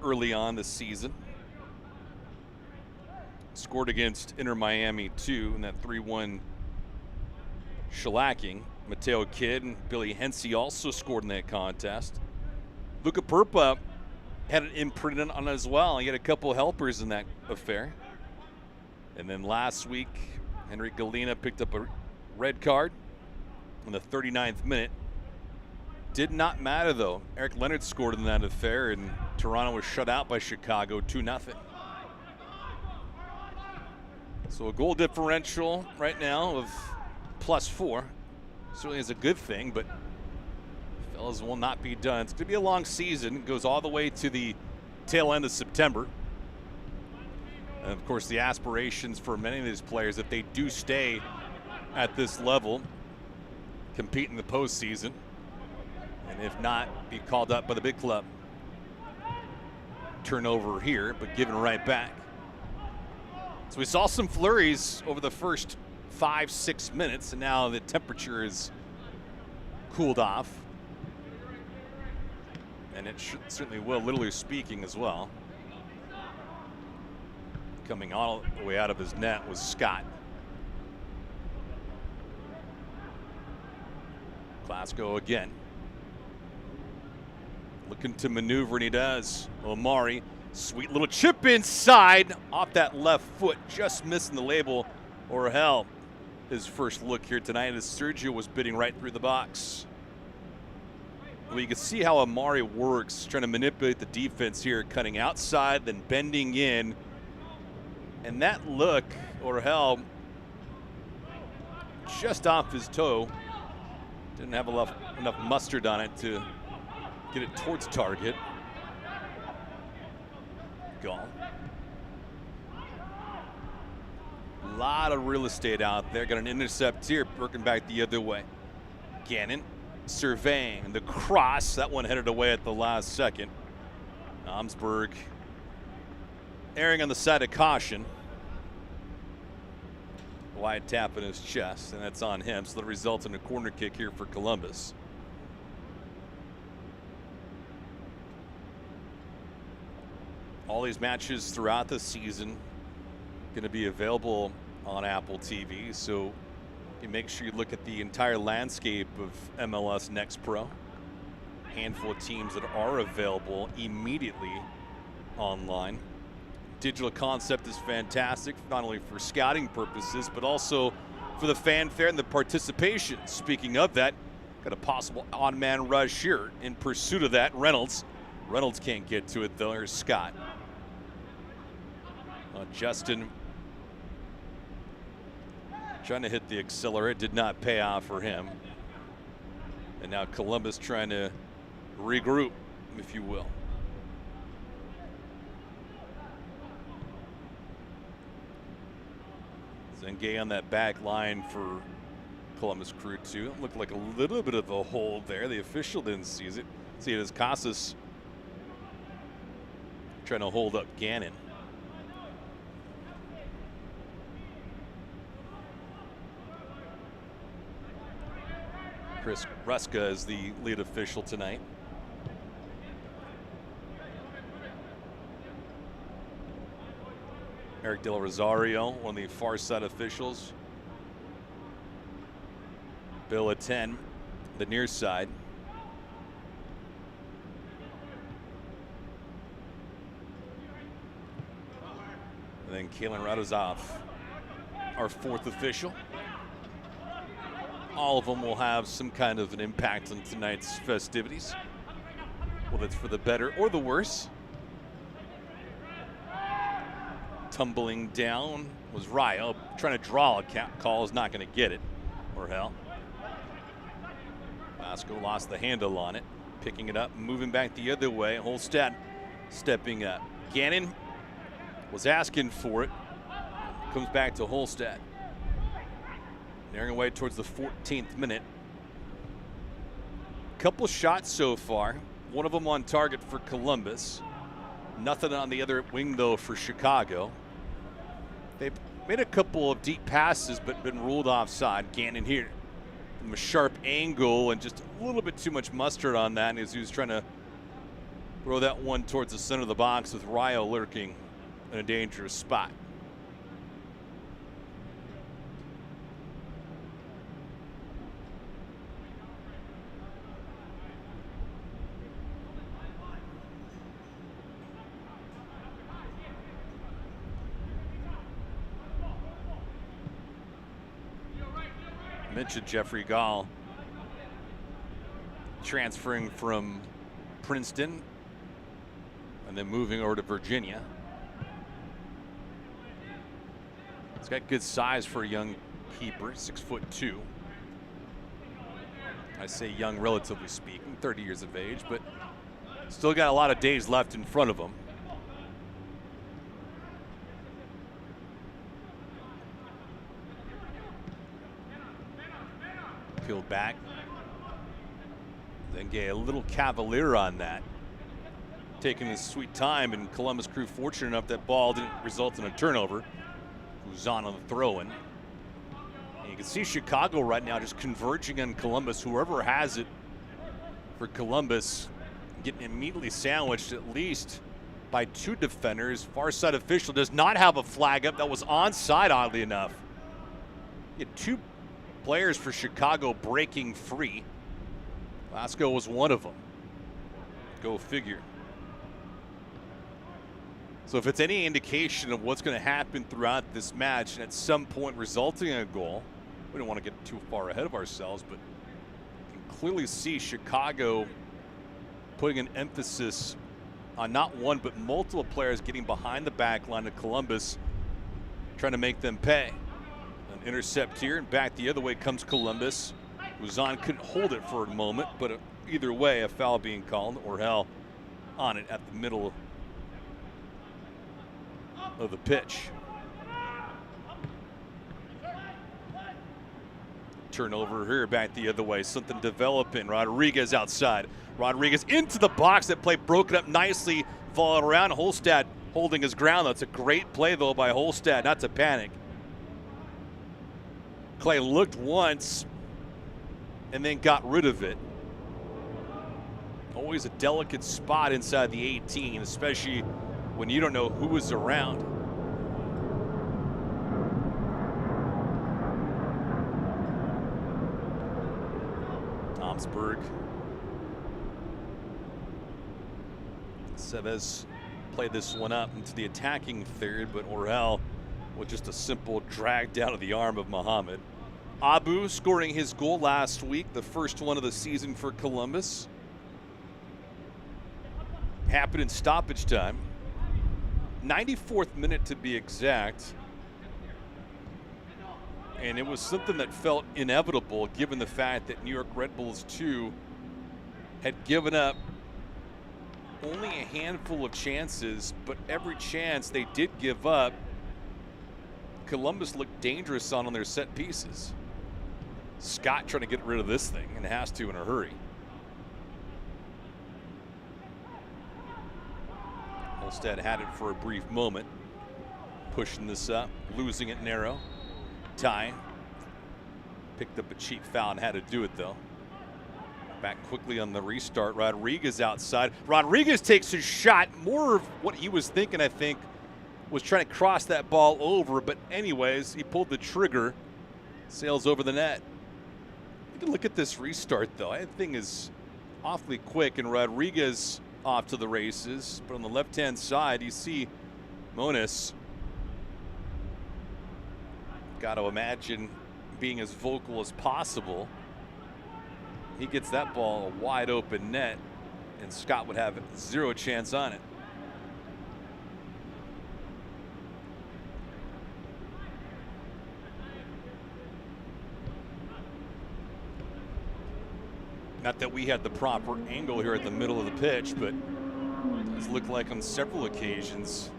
early on this season. Scored against Inter Miami too in that 3-1 shellacking. Mateo Kidd and Billy Hensey also scored in that contest. Luca Purpa had an imprint on it as well. He had a couple helpers in that affair. And then last week, Henry Galena picked up a red card in the 39th minute. Did not matter though. Eric Leonard scored in that affair, and Toronto was shut out by Chicago 2-0. So a goal differential right now of +4. Certainly is a good thing, but fellas will not be done. It's going to be a long season. It goes all the way to the tail end of September. And of course, the aspirations for many of these players, if they do stay at this level, compete in the postseason, and if not, be called up by the big club. Turnover here, but given right back. So we saw some flurries over the first 5-6 minutes, and now the temperature is cooled off. And it certainly will, literally speaking, as well. Coming all the way out of his net was Scott. Glasgow again. Looking to maneuver, and he does. Omari, sweet little chip inside off that left foot, just missing the label. Or hell, his first look here tonight as Sergio was bidding right through the box. Well, you can see how Omari works, trying to manipulate the defense here, cutting outside, then bending in. And that look, or hell, just off his toe. Didn't have enough mustard on it to get it towards target. Goal. A lot of real estate out there. Got an intercept here, working back the other way. Gannon surveying the cross. That one headed away at the last second. Omsberg erring on the side of caution. Wide tap in his chest, and that's on him. So that results in a corner kick here for Columbus. All these matches throughout the season going to be available on Apple TV, so you make sure you look at the entire landscape of MLS Next Pro. Handful of teams that are available immediately online. Digital concept is fantastic, not only for scouting purposes, but also for the fanfare and the participation. Speaking of that, got a possible odd-man rush here in pursuit of that. Reynolds can't get to it though. Here's Scott. Justin trying to hit the accelerator, did not pay off for him. And now Columbus trying to regroup, if you will. Zengay on that back line for Columbus Crew too. It looked like a little bit of a hold there. The official didn't see it as Casas trying to hold up Gannon. Chris Ruska is the lead official tonight. Eric Del Rosario, one of the far side officials. Bill at 10, the near side. And then Kalen Radozov, our fourth official. All of them will have some kind of an impact on tonight's festivities, whether it's for the better or the worse. Tumbling down was Ryo, trying to draw a call, is not going to get it, or hell. Vasco lost the handle on it, picking it up, moving back the other way. Holstad stepping up. Gannon was asking for it, comes back to Holstad. Nearing away towards the 14th minute. Couple shots so far, one of them on target for Columbus. Nothing on the other wing though for Chicago. They've made a couple of deep passes but been ruled offside. Gannon here from a sharp angle and just a little bit too much mustard on that as he was trying to Throw that one towards the center of the box with Ryo lurking in a dangerous spot. I mentioned Jeffrey Gall transferring from Princeton and then moving over to Virginia. He's got good size for a young keeper, 6'2". I say young, relatively speaking, 30 years of age, but still got a lot of days left in front of him. Peeled back. Then get a little cavalier on that. Taking his sweet time, and Columbus Crew fortunate enough that ball didn't result in a turnover. Who's on the throw-in. And you can see Chicago right now just converging on Columbus. Whoever has it for Columbus getting immediately sandwiched at least by 2 defenders. Far side official does not have a flag up. That was onside, oddly enough. You had 2 players for Chicago breaking free. Lasco was one of them. Go figure. So if it's any indication of what's going to happen throughout this match and at some point resulting in a goal, we don't want to get too far ahead of ourselves, but you can clearly see Chicago putting an emphasis on not one but multiple players getting behind the back line of Columbus, trying to make them pay. An intercept here, and back the other way comes Columbus. Luzon couldn't hold it for a moment, but either way, a foul being called. Orhel on it at the middle of the pitch. Turnover here, back the other way. Something developing. Rodriguez outside. Rodriguez into the box. That play broken up nicely. Followed around. Holstad holding his ground. That's a great play, though, by Holstad. Not to panic. Clay looked once and then got rid of it. Always a delicate spot inside the 18, especially when you don't know who is around. Tomsburg. Chavez played this one up into the attacking third, but Orhel with just a simple drag down to the arm of Muhammad. Abu scoring his goal last week, the first one of the season for Columbus. Happened in stoppage time. 94th minute to be exact. And it was something that felt inevitable given the fact that New York Red Bulls 2 had given up only a handful of chances, but every chance they did give up, Columbus looked dangerous on their set pieces. Scott trying to get rid of this thing, and has to in a hurry. Holstad had it for a brief moment. Pushing this up, losing it narrow. Ty picked up a cheap foul and had to do it, though. Back quickly on the restart. Rodriguez outside. Rodriguez takes his shot. More of what he was thinking, I think, was trying to cross that ball over. But anyways, he pulled the trigger. Sails over the net. You can look at this restart, though. That thing is awfully quick, and Rodriguez off to the races. But on the left-hand side, you see Moniz. Got to imagine being as vocal as possible. He gets that ball a wide open net, and Scott would have zero chance on it. Not that we had the proper angle here at the middle of the pitch, but it's looked like on several occasions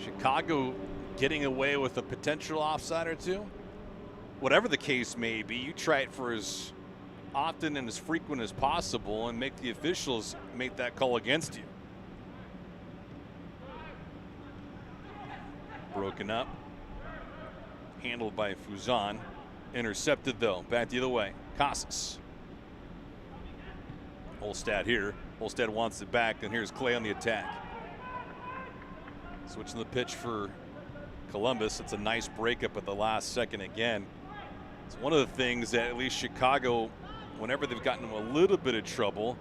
Chicago getting away with a potential offside or two. Whatever the case may be, you try it for as often and as frequent as possible and make the officials make that call against you. Broken up. Handled by Fuzan. Intercepted, though. Back the other way. Casas. Holstad here. Holstead wants it back, and here's Clay on the attack. Switching the pitch for Columbus. It's a nice breakup at the last second again. It's one of the things that at least Chicago, whenever they've gotten in a little bit of trouble,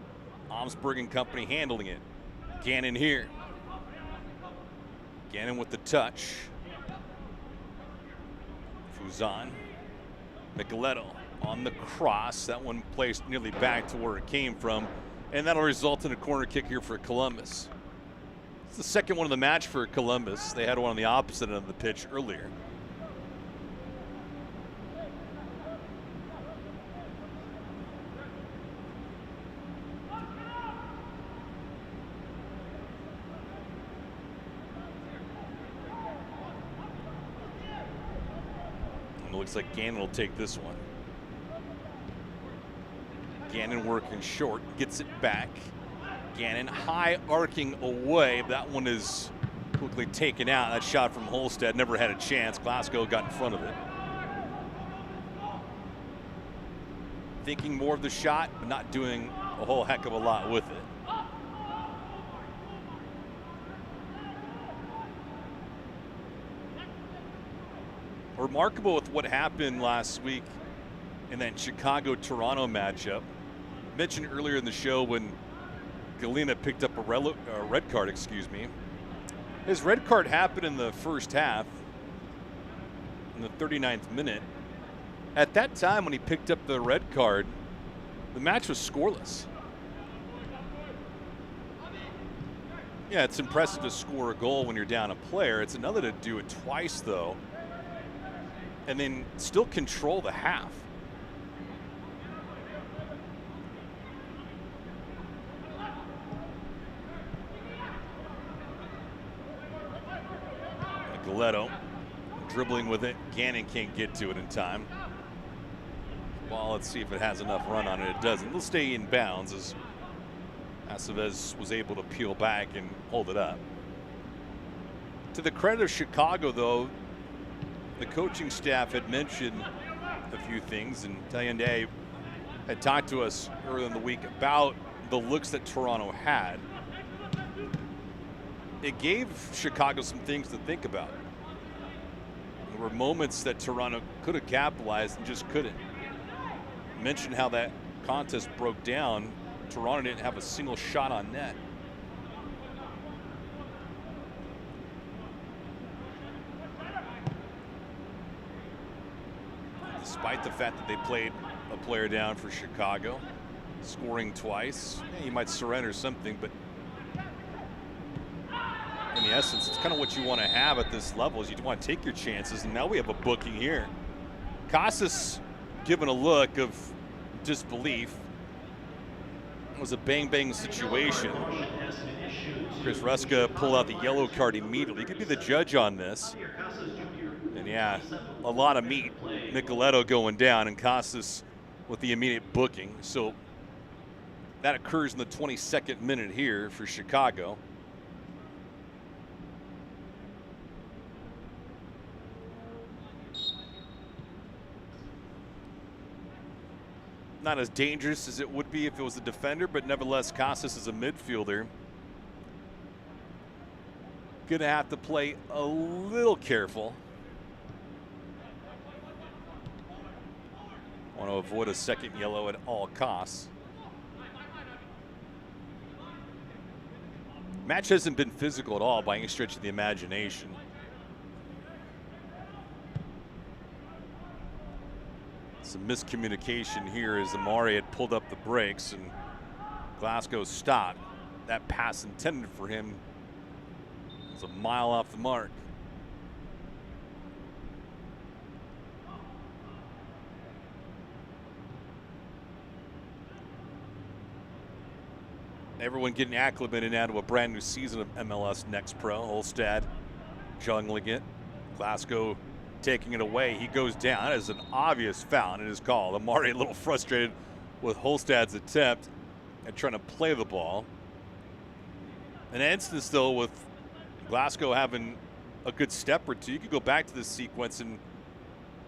Omsberg and company handling it. Gannon here. Gannon with the touch. Fuzan. Micheletto on the cross. That one placed nearly back to where it came from. And that'll result in a corner kick here for Columbus. It's the second one of the match for Columbus. They had one on the opposite end of the pitch earlier. And it looks like Gannon will take this one. Gannon working short, gets it back. Gannon high arcing away. That one is quickly taken out. That shot from Holstead never had a chance. Glasgow got in front of it. Thinking more of the shot, but not doing a whole heck of a lot with it. Remarkable with what happened last week in that Chicago-Toronto matchup. Mentioned earlier in the show when Galena picked up a red card, His red card happened in the first half, in the 39th minute. At that time when he picked up the red card, the match was scoreless. Yeah, it's impressive to score a goal when you're down a player. It's another to do it twice, though, and then still control the half. Micheletto dribbling with it. Gannon can't get to it in time. Well, let's see if it has enough run on it. It doesn't. It'll stay in bounds as Aceves was able to peel back and hold it up. To the credit of Chicago, though, the coaching staff had mentioned a few things, and Tallende had talked to us earlier in the week about the looks that Toronto had. It gave Chicago some things to think about. There were moments that Toronto could have capitalized and just couldn't. I mentioned how that contest broke down. Toronto didn't have a single shot on net. Despite the fact that they played a player down for Chicago, scoring twice, you might surrender something, but in the essence, it's kind of what you want to have at this level, is you want to take your chances. And now we have a booking here. Casas given a look of disbelief. It was a bang-bang situation. Chris Ruska pulled out the yellow card immediately. He could be the judge on this. And yeah, a lot of meat. Micheletto going down and Casas with the immediate booking. So that occurs in the 22nd minute here for Chicago. Not as dangerous as it would be if it was a defender, but nevertheless, Casas is a midfielder. Gonna have to play a little careful. Want to avoid a second yellow at all costs. Match hasn't been physical at all by any stretch of the imagination. Some miscommunication here as Amari had pulled up the brakes and Glasgow stopped. That pass intended for him was a mile off the mark. Everyone getting acclimated now to a brand new season of MLS Next Pro. Holstead jungling it. Glasgow taking it away. He goes down. That is an obvious foul, and it is called. Amari a little frustrated with Holstad's attempt at trying to play the ball. An instance, though, with Glasgow having a good step or two. You could go back to this sequence, and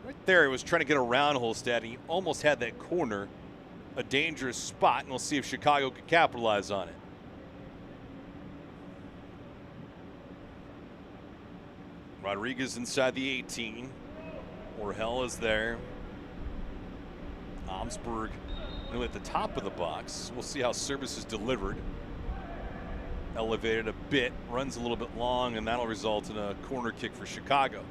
right there he was trying to get around Holstead. He almost had that corner a dangerous spot, and we'll see if Chicago can capitalize on it. Rodriguez inside the 18. Orhel is there. Omsberg nearly at the top of the box. We'll see how service is delivered. Elevated a bit, runs a little bit long, and that'll result in a corner kick for Chicago.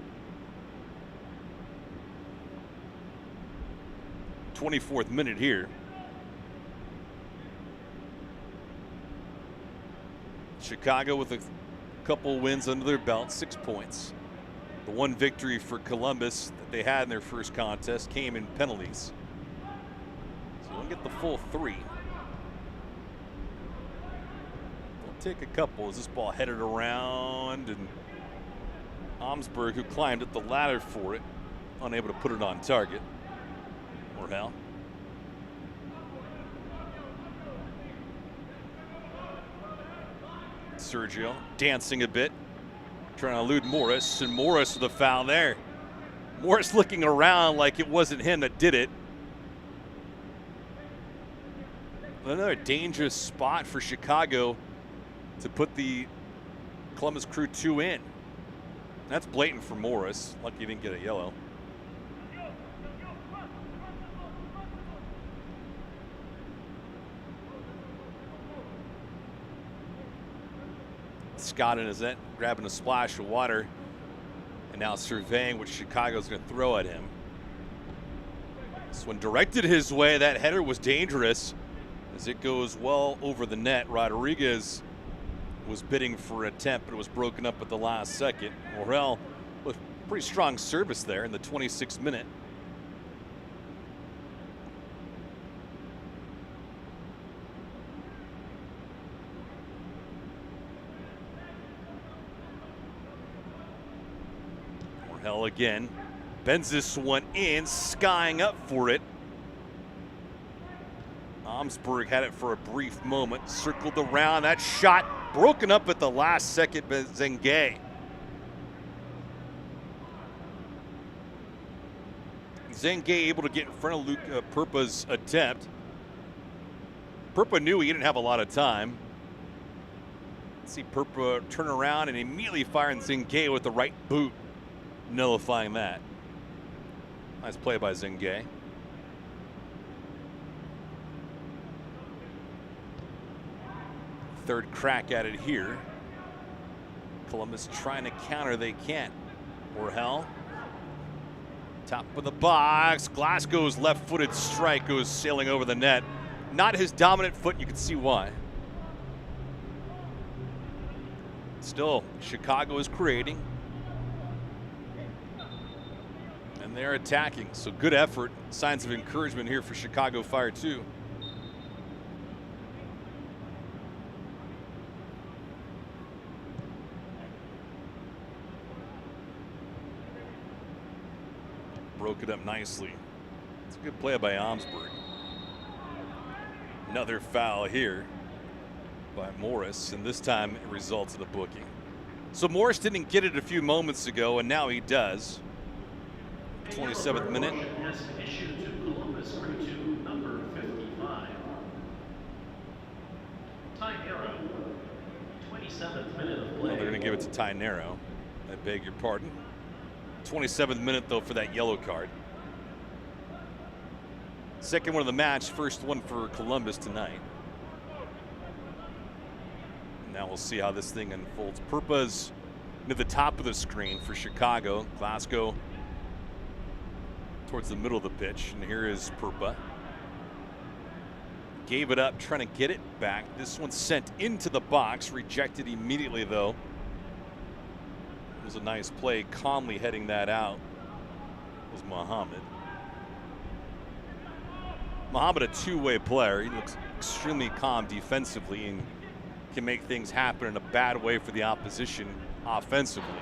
24th minute here. Chicago with a couple wins under their belt, 6 points. The one victory for Columbus that they had in their first contest came in penalties. So they'll get the full 3. They'll take a couple as this ball headed around, and Omsberg, who climbed up the ladder for it, unable to put it on target. Orhel. Sergio dancing a bit, trying to elude Morris, and Morris with a foul there. Morris looking around like it wasn't him that did it. Another dangerous spot for Chicago to put the Columbus Crew 2 in. That's blatant for Morris. Lucky he didn't get a yellow. Scott in his net, grabbing a splash of water, and now surveying what Chicago's going to throw at him. This one directed his way. That header was dangerous as it goes well over the net. Rodriguez was bidding for an attempt, but it was broken up at the last second. Orhel with pretty strong service there in the 26th minute. Orhel again, bends this one in, skying up for it. Omsberg had it for a brief moment, circled around. That shot broken up at the last second by Zengay. Zengay able to get in front of Luke Purpa's attempt. Purpa knew he didn't have a lot of time. Let's see Purpa turn around and immediately firing Zengay with the right boot, nullifying that. Nice play by Zengay. Third crack at it here. Columbus trying to counter, they can't. Orhel, top of the box. Glasgow's left-footed strike goes sailing over the net. Not his dominant foot, you can see why. Still, Chicago is creating. And they're attacking, so good effort. Signs of encouragement here for Chicago Fire too. Broke it up nicely. It's a good play by Omsberg. Another foul here by Morris, and this time it results in a booking. So Morris didn't get it a few moments ago, and now he does. 27th minute. Issued to Columbus Crew 2, number 55. Tynero, 27th minute of play. Well, they're going to give it to Tynero. I beg your pardon. 27th minute, though, for that yellow card. Second one of the match, first one for Columbus tonight. Now we'll see how this thing unfolds. Purpa's near the top of the screen for Chicago. Glasgow towards the middle of the pitch, and here is Purpa. Gave it up, trying to get it back. This one sent into the box, rejected immediately, though. It was a nice play, calmly heading that out was Muhammad. Muhammad, a two-way player. He looks extremely calm defensively and can make things happen in a bad way for the opposition offensively.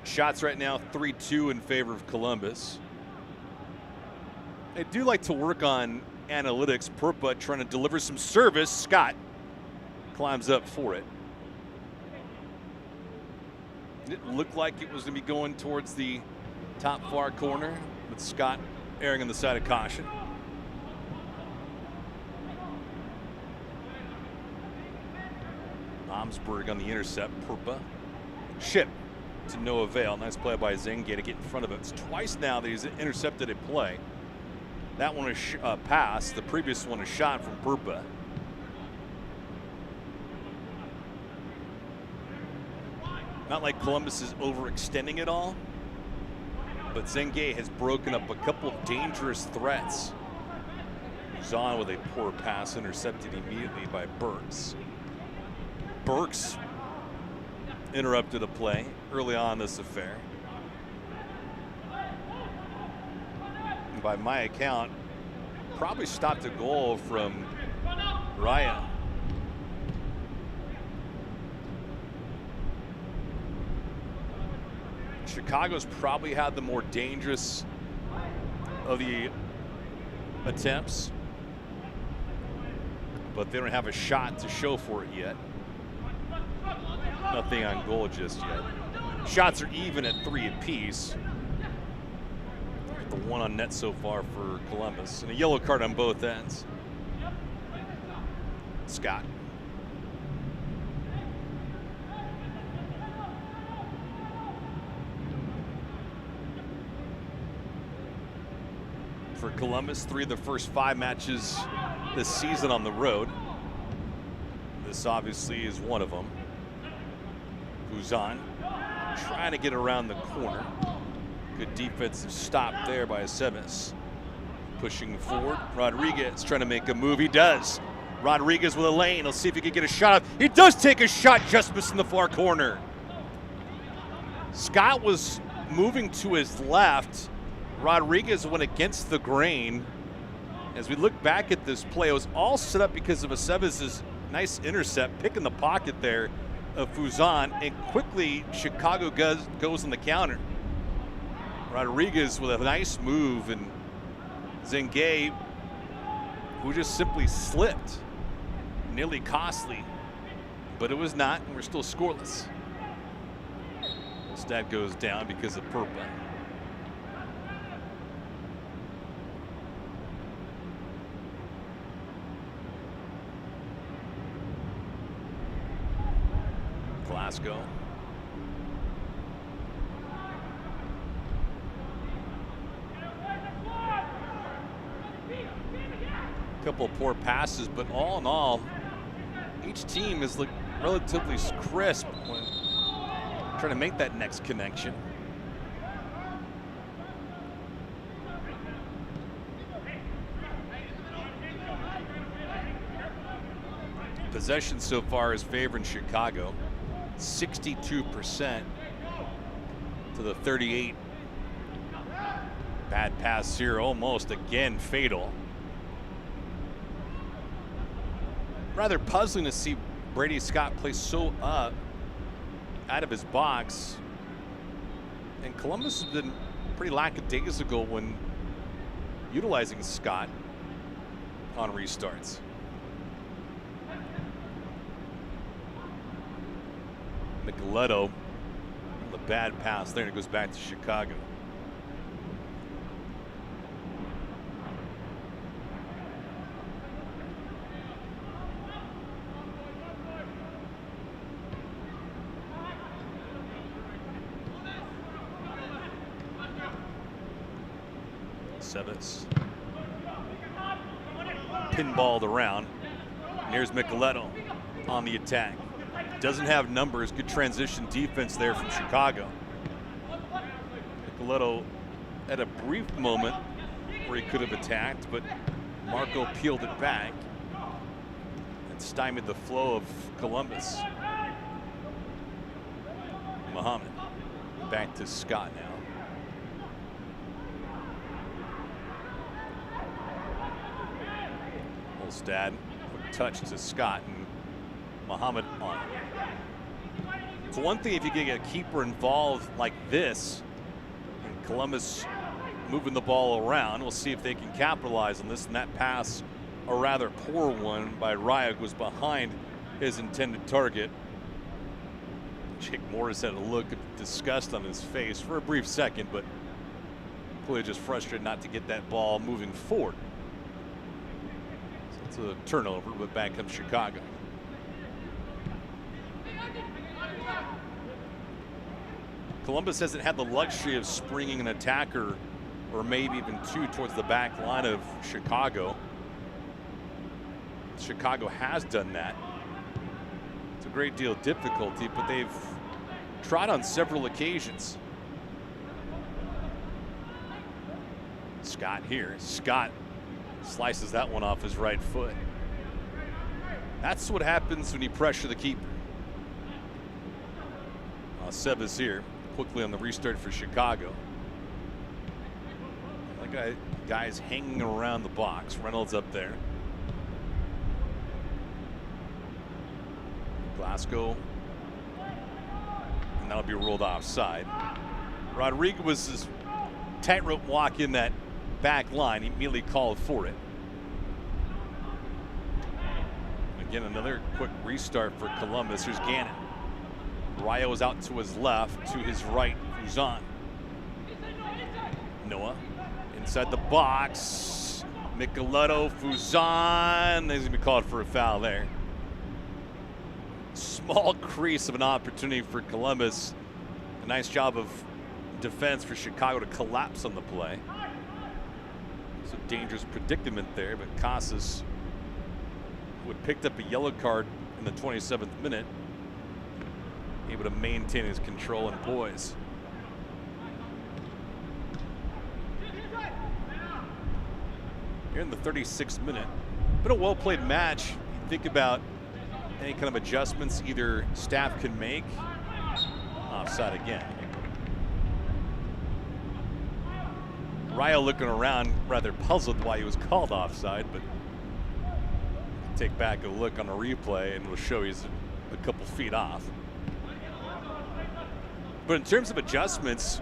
Shots right now 3-2 in favor of Columbus. They do like to work on analytics. Purpa trying to deliver some service. Scott climbs up for it. It looked like it was going to be going towards the top far corner, with Scott erring on the side of caution. Omsberg on the intercept. Purpa. Ship to no avail. Nice play by Zenge to get in front of it. It's twice now that he's intercepted a play. That one is a pass. The previous one is shot from Purpa. Not like Columbus is overextending it all, but Zenge has broken up a couple of dangerous threats. Zahn with a poor pass intercepted immediately by Burks. Burks interrupted a play early on in this affair. And by my account, probably stopped a goal from Raya. Chicago's probably had the more dangerous of the attempts, but they don't have a shot to show for it yet. Nothing on goal just yet. Shots are even at 3 apiece. The one on net so far for Columbus, and a yellow card on both ends. Scott. For Columbus, 3 of the first 5 matches this season on the road. This obviously is one of them. Fuzan trying to get around the corner. Good defensive stop there by Aceves. Pushing forward, Rodriguez trying to make a move. He does. Rodriguez with a lane. He'll see if he can get a shot up. He does take a shot, just missing the far corner. Scott was moving to his left. Rodriguez went against the grain. As we look back at this play, it was all set up because of Aceves' nice intercept, picking the pocket there of Fuzan, and quickly Chicago goes on the counter. Rodriguez with a nice move, and Zenge, who just simply slipped. Nearly costly, but it was not, and we're still scoreless. Stat goes down because of Purpa. Glasgow. Couple of poor passes, but all in all, each team is looked relatively crisp when trying to make that next connection. Possession so far is favoring Chicago. 62% to the 38. Bad pass here, almost again fatal. Rather puzzling to see Brady Scott play so up out of his box. And Columbus has been pretty lackadaisical when utilizing Scott on restarts. Micheletto, the bad pass there, and it goes back to Chicago. Aceves pinballed around. And here's Micheletto on the attack. Doesn't have numbers. Good transition defense there from Chicago. Micheletto had a brief moment where he could have attacked, but Marco peeled it back and stymied the flow of Columbus. Muhammad back to Scott now. Olstad, quick touch to Scott, and Muhammad on it. It's one thing if you can get a keeper involved like this, and Columbus moving the ball around. We'll see if they can capitalize on this. And that pass, a rather poor one by Ryog, was behind his intended target. Jake Morris had a look of disgust on his face for a brief second, but clearly just frustrated not to get that ball moving forward. So it's a turnover, but back comes Chicago. Columbus hasn't had the luxury of springing an attacker or maybe even two towards the back line of Chicago. Chicago has done that. It's a great deal of difficulty, but they've tried on several occasions. Scott here. Scott slices that one off his right foot. That's what happens when you pressure the keeper. Sebas here, quickly on the restart for Chicago. Guys hanging around the box. Reynolds up there. Glasgow. And that'll be ruled offside. Rodriguez was his tightrope walk in that back line. He immediately called for it. Again, another quick restart for Columbus. Here's Gannon. Rayo is out to his left. To his right, Fuzan. Noah inside the box. Micheletto, Fuzan. He's going to be called for a foul there. Small crease of an opportunity for Columbus. A nice job of defense for Chicago to collapse on the play. It's a dangerous predicament there, but Casas, who had picked up a yellow card in the 27th minute, able to maintain his control and poise. Here in the 36th minute, been a well-played match. You think about any kind of adjustments either staff can make. Offside again. Rayo looking around, rather puzzled why he was called offside, but take back a look on a replay and we'll show he's a couple feet off. But in terms of adjustments,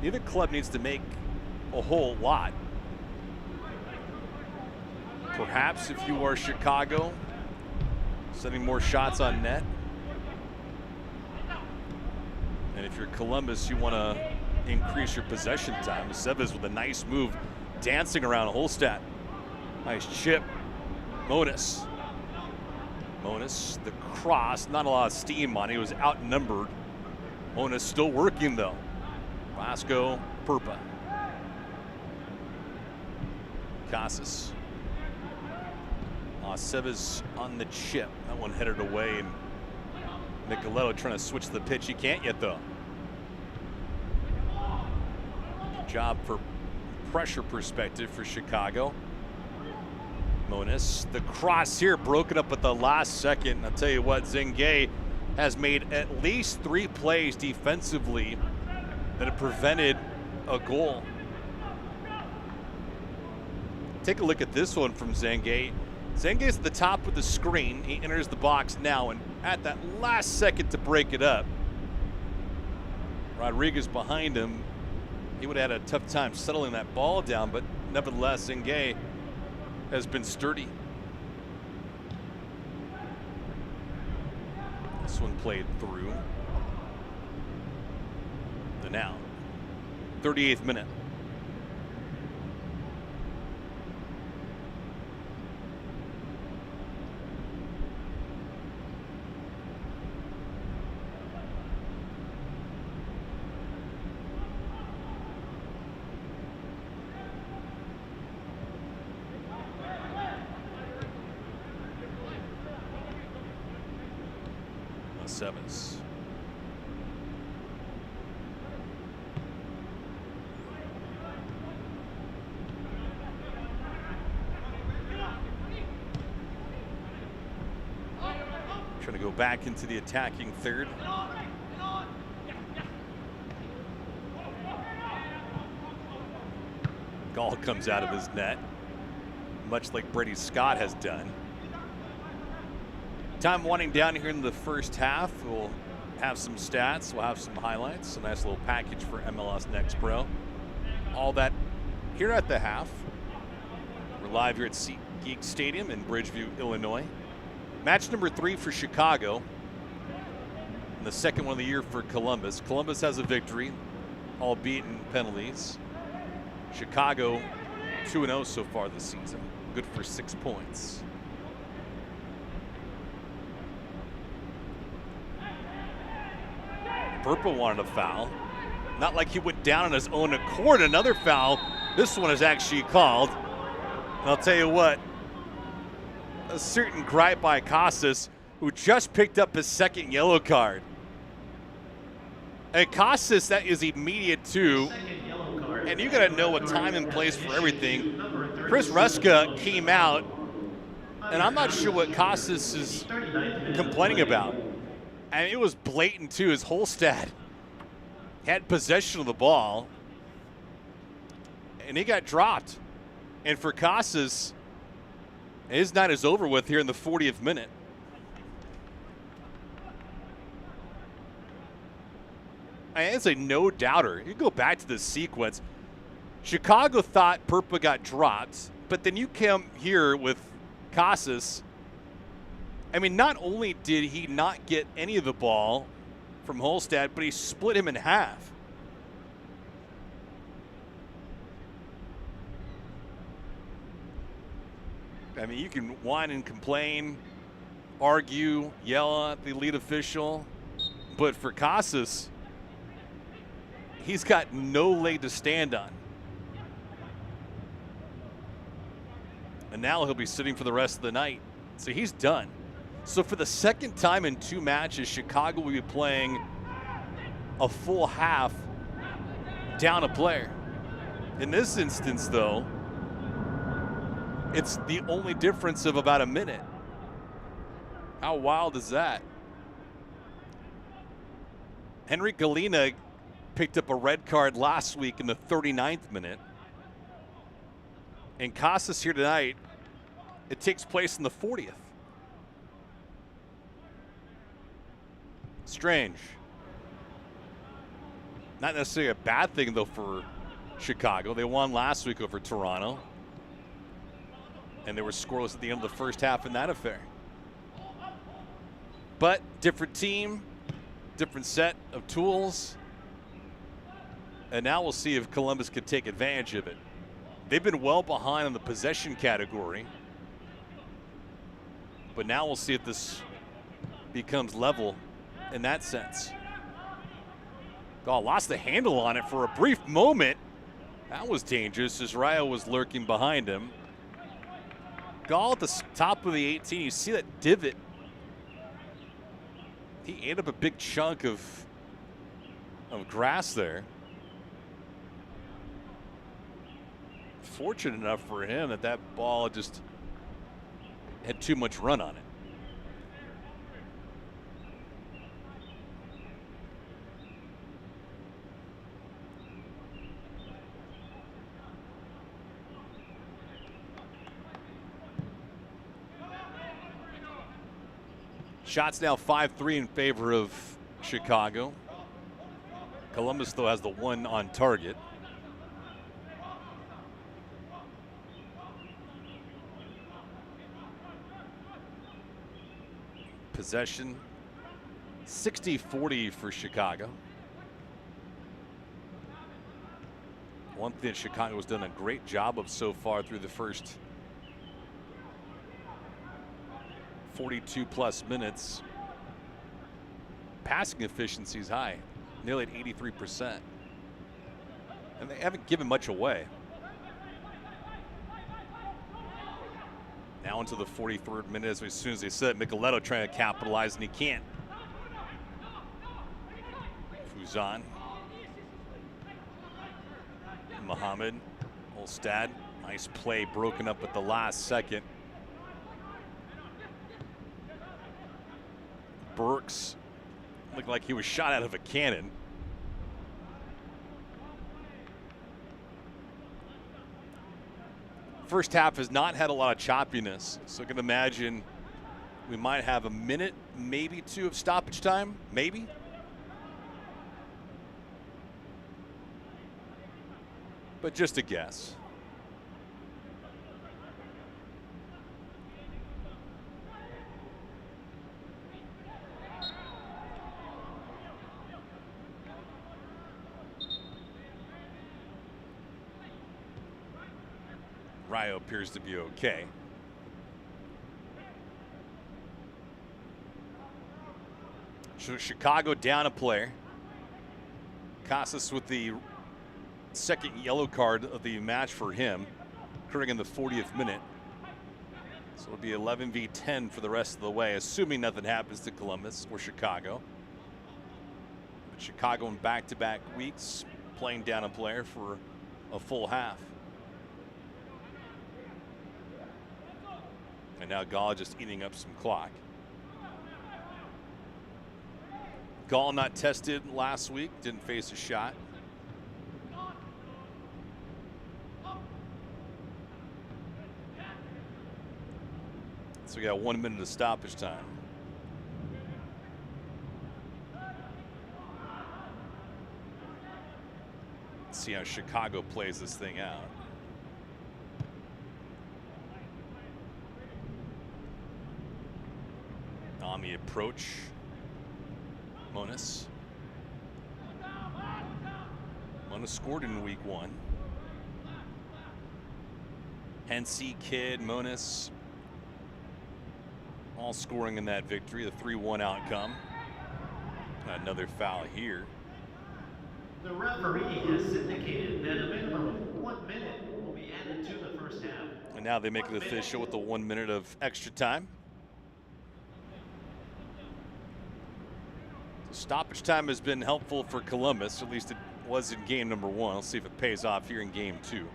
neither club needs to make a whole lot. Perhaps if you are Chicago, sending more shots on net. And if you're Columbus, you want to increase your possession time. Sebas with a nice move, dancing around Holstat. Nice chip. Monas. Monas, the cross, not a lot of steam on it. He was outnumbered. Monas still working though. Vasco, Purpa. Casas. Sebas on the chip. That one headed away, and Micheletto trying to switch the pitch. He can't yet though. Good job for pressure perspective for Chicago. Monas, the cross here broken up at the last second. I'll tell you what, Zengay has made at least 3 plays defensively that have prevented a goal. Take a look at this one from Zengay. Zengay's at the top of the screen. He enters the box now, and at that last second to break it up, Rodriguez behind him. He would have had a tough time settling that ball down, but nevertheless, Zengay has been sturdy. This one played through. The now 38th minute. Sevens. Trying to go back into the attacking third. Gall comes out of his net, much like Brady Scott has done. Time winding down here in the first half. We'll have some stats. We'll have some highlights. A nice little package for MLS Next Pro. All that here at the half. We're live here at SeatGeek Stadium in Bridgeview, Illinois. Match number 3 for Chicago. And the second one of the year for Columbus. Columbus has a victory, albeit in penalties. Chicago 2-0 so far this season. Good for 6 points. Burpa wanted a foul. Not like he went down on his own accord. Another foul. This one is actually called. And I'll tell you what, a certain gripe by Casas, who just picked up his second yellow card. And Casas, that is immediate too. And you got to know a time and place for everything. Chris Ruska came out, and I'm not sure what Casas is complaining about. I mean, it was blatant too. His Holstad had possession of the ball, and he got dropped. And for Casas, his night is over with here in the 40th minute. And it's a no-doubter. You go back to the sequence. Chicago thought Perpa got dropped, but then you come here with Casas. I mean, not only did he not get any of the ball from Holstad, but he split him in half. I mean, you can whine and complain, argue, yell at the lead official, but for Casas, he's got no leg to stand on. And now he'll be sitting for the rest of the night. So he's done. So for the second time in 2 matches, Chicago will be playing a full half down a player. In this instance, though, it's the only difference of about a minute. How wild is that? Henry Galena picked up a red card last week in the 39th minute. And Casas here tonight, it takes place in the 40th. Strange. Not necessarily a bad thing, though, for Chicago. They won last week over Toronto. And they were scoreless at the end of the first half in that affair. But different team, different set of tools. And now we'll see if Columbus could take advantage of it. They've been well behind in the possession category. But now we'll see if this becomes level in that sense. Lost the handle on it for a brief moment. That was dangerous as Raya was lurking behind him. Gall at the top of the 18. You see that divot. He ate up a big chunk of grass there. Fortunate enough for him that that ball just had too much run on it. Shots now 5-3 in favor of Chicago. Columbus, though, has the one on target. Possession 60-40 for Chicago. One thing Chicago has done a great job of so far through the first 42 plus minutes. Passing efficiency is high, nearly at 83%. And they haven't given much away. Now into the 43rd minute, as soon as they said, Micheletto trying to capitalize, and he can't. Fuzan. Muhammad. Holstad. Nice play, broken up at the last second. Burks looked like he was shot out of a cannon. First half has not had a lot of choppiness, so I can imagine we might have a minute, maybe 2 of stoppage time, maybe. but just a guess. Rayo appears to be okay. So Chicago down a player. Casas with the second yellow card of the match for him, occurring in the 40th minute. So it'll be 11v10 for the rest of the way, assuming nothing happens to Columbus or Chicago. But Chicago in back-to-back weeks playing down a player for a full half. And now Gall just eating up some clock. Gall not tested last week, didn't face a shot. So we got 1 minute of stoppage time. Let's see how Chicago plays this thing out. On the approach, Monas. Monas scored in week 1. Hensey, Kidd, Monas, all scoring in that victory, the 3-1 outcome. Another foul here. The referee has indicated that a minimum of 1 minute will be added to the first half. And now they make it official with the 1 minute of extra time. Stoppage time has been helpful for Columbus, at least it was in game number 1. Let's see if it pays off here in game 2.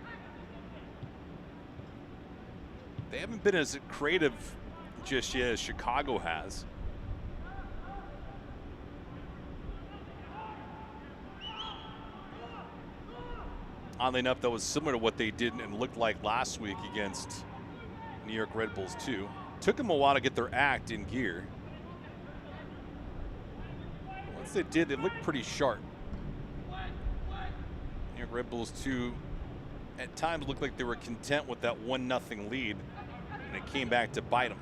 They haven't been as creative just yet as Chicago has. Oddly enough, that was similar to what they did and looked like last week against New York Red Bulls 2. Took them a while to get their act in gear. Once they did, they looked pretty sharp. New York Red Bulls 2 at times looked like they were content with that 1-0 lead, and it came back to bite them.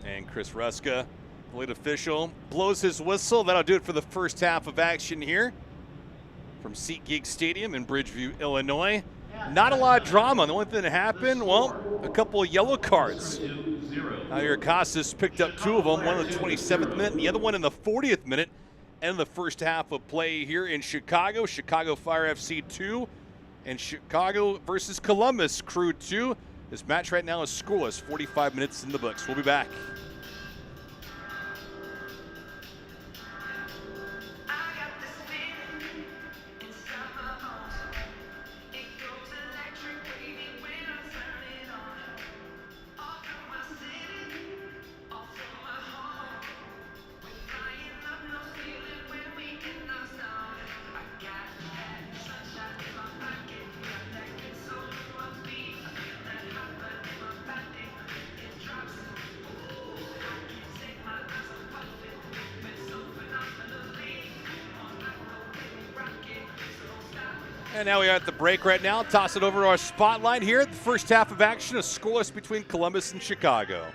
And Chris Ruska, the lead official, blows his whistle. That'll do it for the first half of action here from SeatGeek Stadium in Bridgeview, Illinois. Not a lot of drama. The only thing that happened, well, a couple of yellow cards. Javier Casas picked up 2 of them, one in the 27th minute and the other one in the 40th minute. And the first half of play here in Chicago. Chicago Fire FC 2 and Chicago versus Columbus Crew 2. This match right now is scoreless, 45 minutes in the books. We'll be back. And now we are at the break right now. Toss it over to our spotlight here at the first half of action, a scoreless between Columbus and Chicago.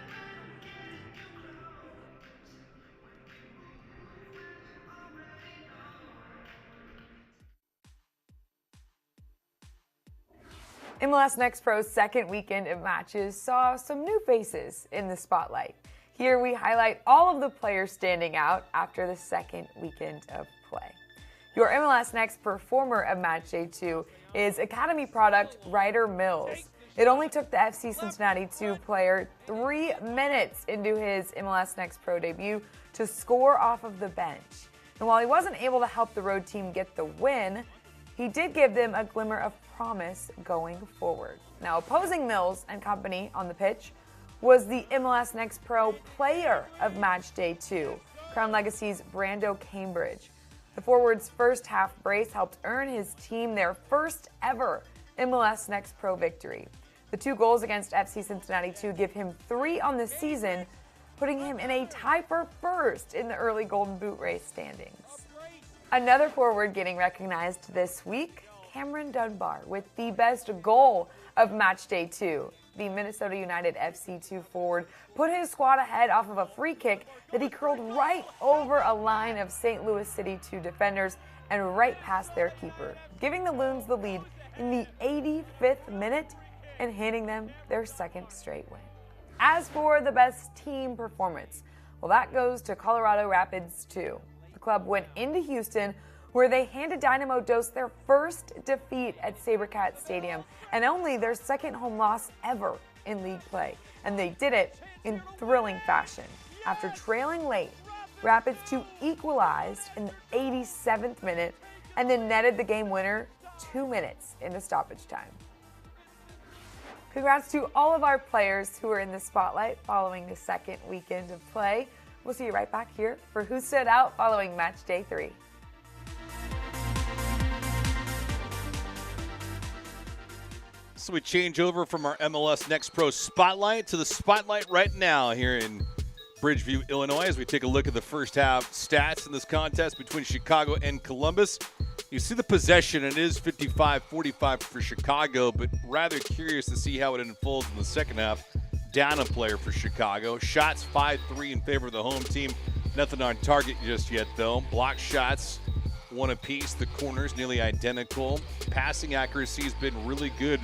MLS Next Pro's second weekend of matches saw some new faces in the spotlight. Here we highlight all of the players standing out after the second weekend of play. Your MLS Next performer of Match Day 2 is Academy product Ryder Mills. It only took the FC Cincinnati 2 player 3 minutes into his MLS Next Pro debut to score off of the bench. And while he wasn't able to help the road team get the win, he did give them a glimmer of promise going forward. Now, opposing Mills and company on the pitch was the MLS Next Pro player of Match Day 2, Crown Legacy's Brando Cambridge. The forward's first half brace helped earn his team their first ever MLS Next Pro victory. The 2 goals against FC Cincinnati 2 give him 3 on the season, putting him in a tie for first in the early Golden Boot race standings. Another forward getting recognized this week, Cameron Dunbar, with the best goal of match day 2. The Minnesota United FC2 forward put his squad ahead off of a free kick that he curled right over a line of St. Louis City 2 defenders and right past their keeper, giving the Loons the lead in the 85th minute and handing them their second straight win. As for the best team performance, well, that goes to Colorado Rapids 2. The club went into Houston, where they handed Dynamo Dos their first defeat at SaberCat Stadium and only their second home loss ever in league play. And they did it in thrilling fashion. After trailing late, Rapids 2 equalized in the 87th minute and then netted the game winner 2 minutes into stoppage time. Congrats to all of our players who are in the spotlight following the second weekend of play. We'll see you right back here for Who Stood Out following match day 3. So we change over from our MLS Next Pro Spotlight to the Spotlight right now here in Bridgeview, Illinois, as we take a look at the first half stats in this contest between Chicago and Columbus. You see the possession, it is 55-45 for Chicago, but rather curious to see how it unfolds in the second half. Down a player for Chicago. Shots 5-3 in favor of the home team. Nothing on target just yet, though. Block shots, 1 apiece. The corners nearly identical. Passing accuracy has been really good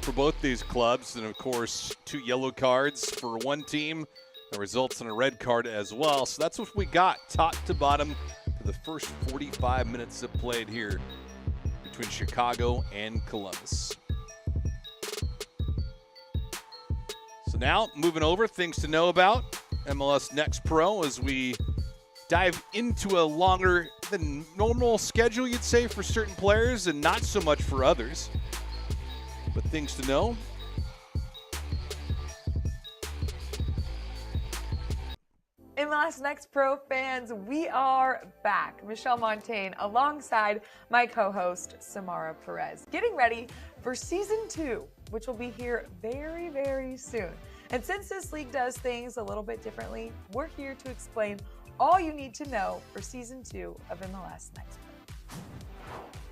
for both these clubs. And, of course, 2 yellow cards for one team. That results in a red card as well. So that's what we got, top to bottom, for the first 45 minutes that played here between Chicago and Columbus. So now, moving over, things to know about MLS Next Pro as we dive into a longer than normal schedule, you'd say, for certain players and not so much for others. But things to know. MLS Next Pro fans, we are back. Michelle Montaigne alongside my co-host Samara Perez, getting ready for season 2, which will be here very, very soon. And since this league does things a little bit differently, we're here to explain all you need to know for season 2 of MLS Next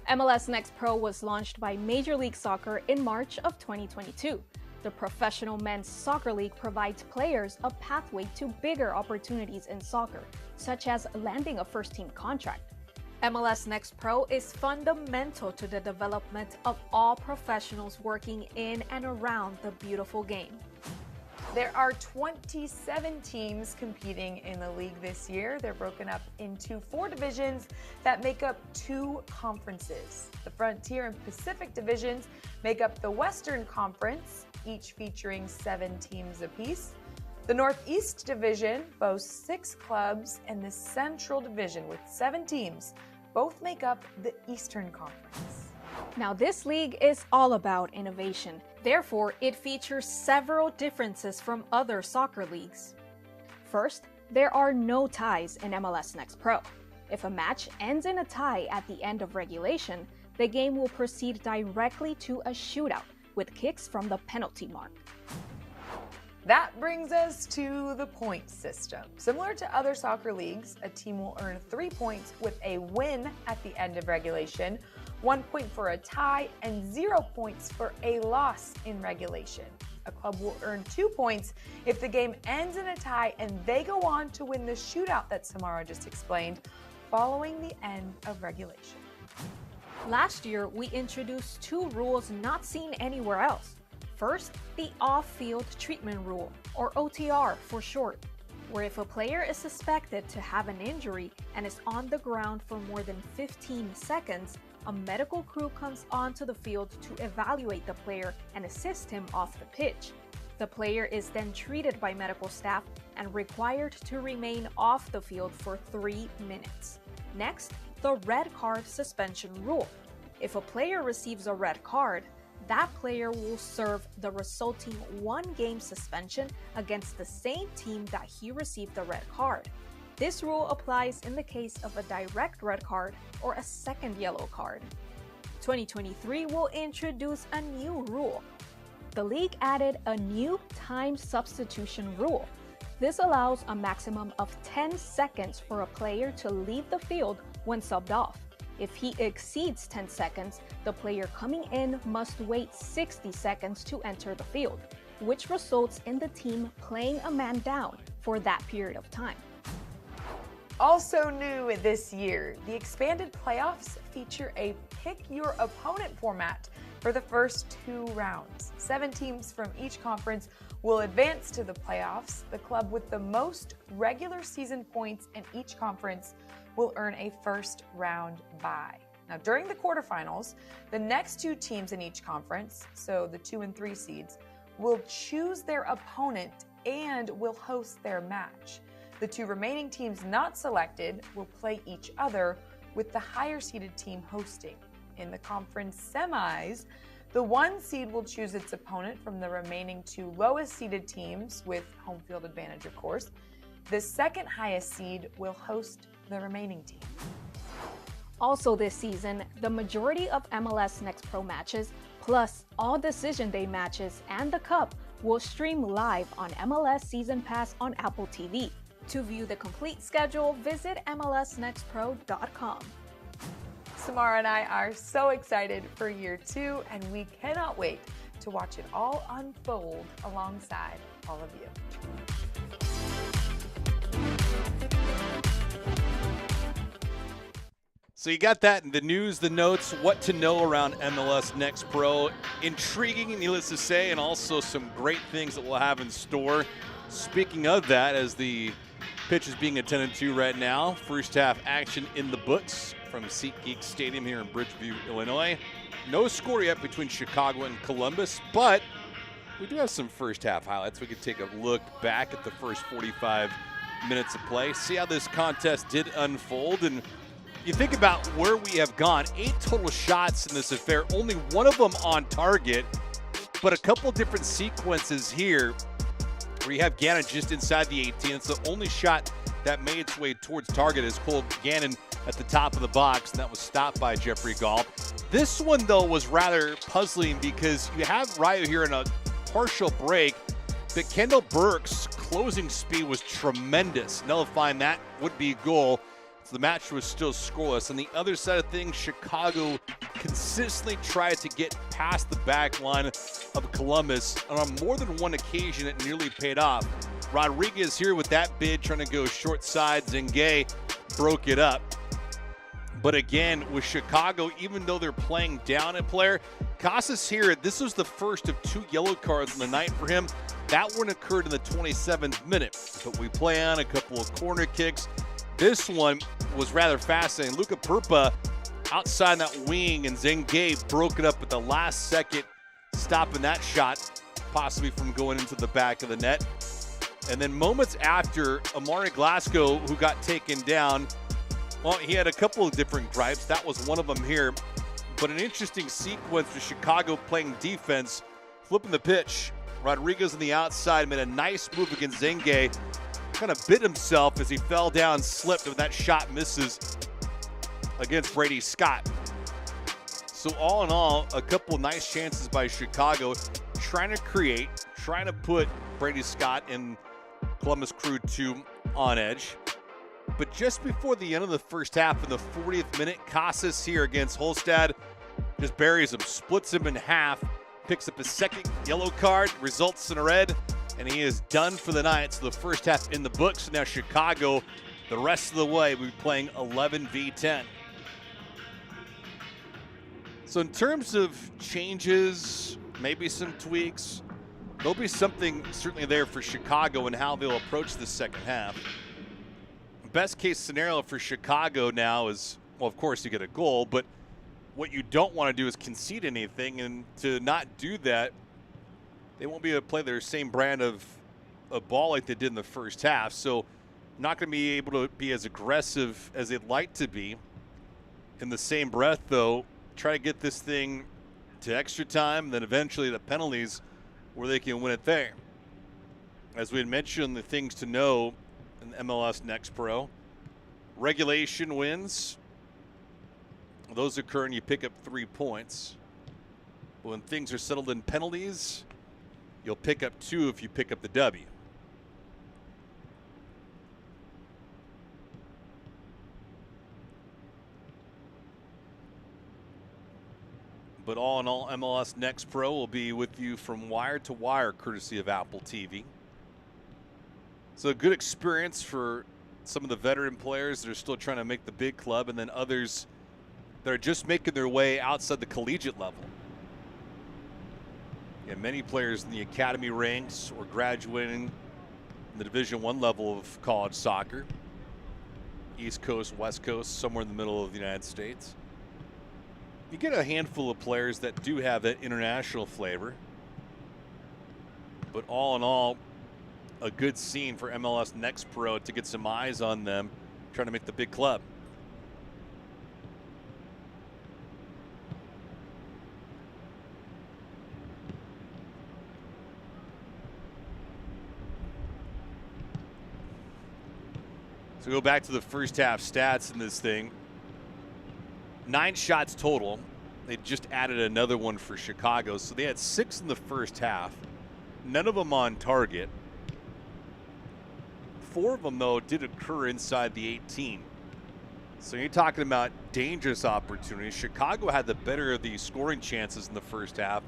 Pro. MLS Next Pro was launched by Major League Soccer in March of 2022. The Professional Men's Soccer League provides players a pathway to bigger opportunities in soccer, such as landing a first-team contract. MLS Next Pro is fundamental to the development of all professionals working in and around the beautiful game. There are 27 teams competing in the league this year. They're broken up into 4 divisions that make up 2 conferences. The Frontier and Pacific divisions make up the Western Conference, each featuring 7 teams apiece. The Northeast Division boasts 6 clubs, and the Central Division, with 7 teams, both make up the Eastern Conference. Now, this league is all about innovation. Therefore, it features several differences from other soccer leagues. First, there are no ties in MLS Next Pro. If a match ends in a tie at the end of regulation, the game will proceed directly to a shootout with kicks from the penalty mark. That brings us to the point system. Similar to other soccer leagues, a team will earn 3 points with a win at the end of regulation, 1 point for a tie, and 0 points for a loss in regulation. A club will earn 2 points if the game ends in a tie and they go on to win the shootout that Samara just explained following the end of regulation. Last year, we introduced 2 rules not seen anywhere else. First, the off-field treatment rule, or OTR for short, where if a player is suspected to have an injury and is on the ground for more than 15 seconds, a medical crew comes onto the field to evaluate the player and assist him off the pitch. The player is then treated by medical staff and required to remain off the field for 3 minutes. Next, the red card suspension rule. If a player receives a red card, that player will serve the resulting 1-game suspension against the same team that he received the red card. This rule applies in the case of a direct red card or a second yellow card. 2023 will introduce a new rule. The league added a new time substitution rule. This allows a maximum of 10 seconds for a player to leave the field when subbed off. If he exceeds 10 seconds, the player coming in must wait 60 seconds to enter the field, which results in the team playing a man down for that period of time. Also new this year, the expanded playoffs feature a pick-your-opponent format for the first 2 rounds. 7 teams from each conference will advance to the playoffs. The club with the most regular season points in each conference will earn a first-round bye. Now, during the quarterfinals, the next 2 teams in each conference, so the 2 and 3 seeds, will choose their opponent and will host their match. The 2 remaining teams not selected will play each other, with the higher-seeded team hosting. In the conference semis, the 1 seed will choose its opponent from the remaining 2 lowest-seeded teams, with home field advantage, of course. The second highest seed will host the remaining team. Also this season, the majority of MLS Next Pro matches, plus all Decision Day matches and the Cup, will stream live on MLS Season Pass on Apple TV. To view the complete schedule, visit MLSNextPro.com. Samara and I are so excited for year 2, and we cannot wait to watch it all unfold alongside all of you. So you got that in the news, the notes, what to know around MLS Next Pro. Intriguing, needless to say, and also some great things that we'll have in store. Speaking of that, as the pitch is being attended to right now, first half action in the books from SeatGeek Stadium here in Bridgeview, Illinois. No score yet between Chicago and Columbus, but we do have some first half highlights. We can take a look back at the first 45 minutes of play, see how this contest did unfold, and you think about where we have gone. 8 total shots in this affair, only 1 of them on target, but a couple different sequences here where you have Gannon just inside the 18. It's the only shot that made its way towards target is Cole Gannon at the top of the box, and that was stopped by Jeffrey Gall. This one, though, was rather puzzling because you have Rayo here in a partial break, but Kendall Burke's closing speed was tremendous. Nullifying that would be a goal. The match was still scoreless. On the other side of things, Chicago consistently tried to get past the back line of Columbus, and on more than one occasion it nearly paid off. Rodriguez here with that bid trying to go short side. Zengay broke it up. But again, with Chicago, even though they're playing down a player, Casas here, this was the first of 2 yellow cards on the night for him. That one occurred in the 27th minute. But we play on a couple of corner kicks. This one was rather fascinating. Luca Purpa outside that wing, and Zengay broke it up at the last second, stopping that shot, possibly from going into the back of the net. And then moments after, Amari Glasgow, who got taken down, well, he had a couple of different gripes. That was one of them here. But an interesting sequence with Chicago playing defense, flipping the pitch. Rodriguez on the outside made a nice move against Zengay. Kind of bit himself as he fell down, slipped, and that shot misses against Brady Scott. So all in all, a couple of nice chances by Chicago, trying to create, trying to put Brady Scott and Columbus Crew 2 on edge. But just before the end of the first half, in the 40th minute, Casas here against Holstad just buries him, splits him in half, picks up his second yellow card, results in a red, and he is done for the night. So the first half in the books. Now Chicago, the rest of the way, will be playing 11v10. So in terms of changes, maybe some tweaks, there'll be something certainly there for Chicago and how they'll approach the second half. Best case scenario for Chicago now is, well, of course you get a goal, but what you don't want to do is concede anything, and to not do that, they won't be able to play their same brand of ball like they did in the first half. So not going to be able to be as aggressive as they'd like to be. In the same breath, though, try to get this thing to extra time, and then eventually the penalties where they can win it there. As we had mentioned, the things to know in MLS Next Pro, regulation wins, those occur and you pick up 3 points. But when things are settled in penalties, you'll pick up 2 if you pick up the W. But all in all, MLS Next Pro will be with you from wire to wire, courtesy of Apple TV. So a good experience for some of the veteran players that are still trying to make the big club, and then others that are just making their way outside the collegiate level. And many players in the academy ranks or graduating in the Division I level of college soccer. East Coast, West Coast, somewhere in the middle of the United States. You get a handful of players that do have that international flavor. But all in all, a good scene for MLS Next Pro to get some eyes on them trying to make the big club. So go back to the first half stats in this thing. 9 shots total. They just added another one for Chicago. So they had 6 in the first half. None of them on target. 4 of them, though, did occur inside the 18. So you're talking about dangerous opportunities. Chicago had the better of the scoring chances in the first half,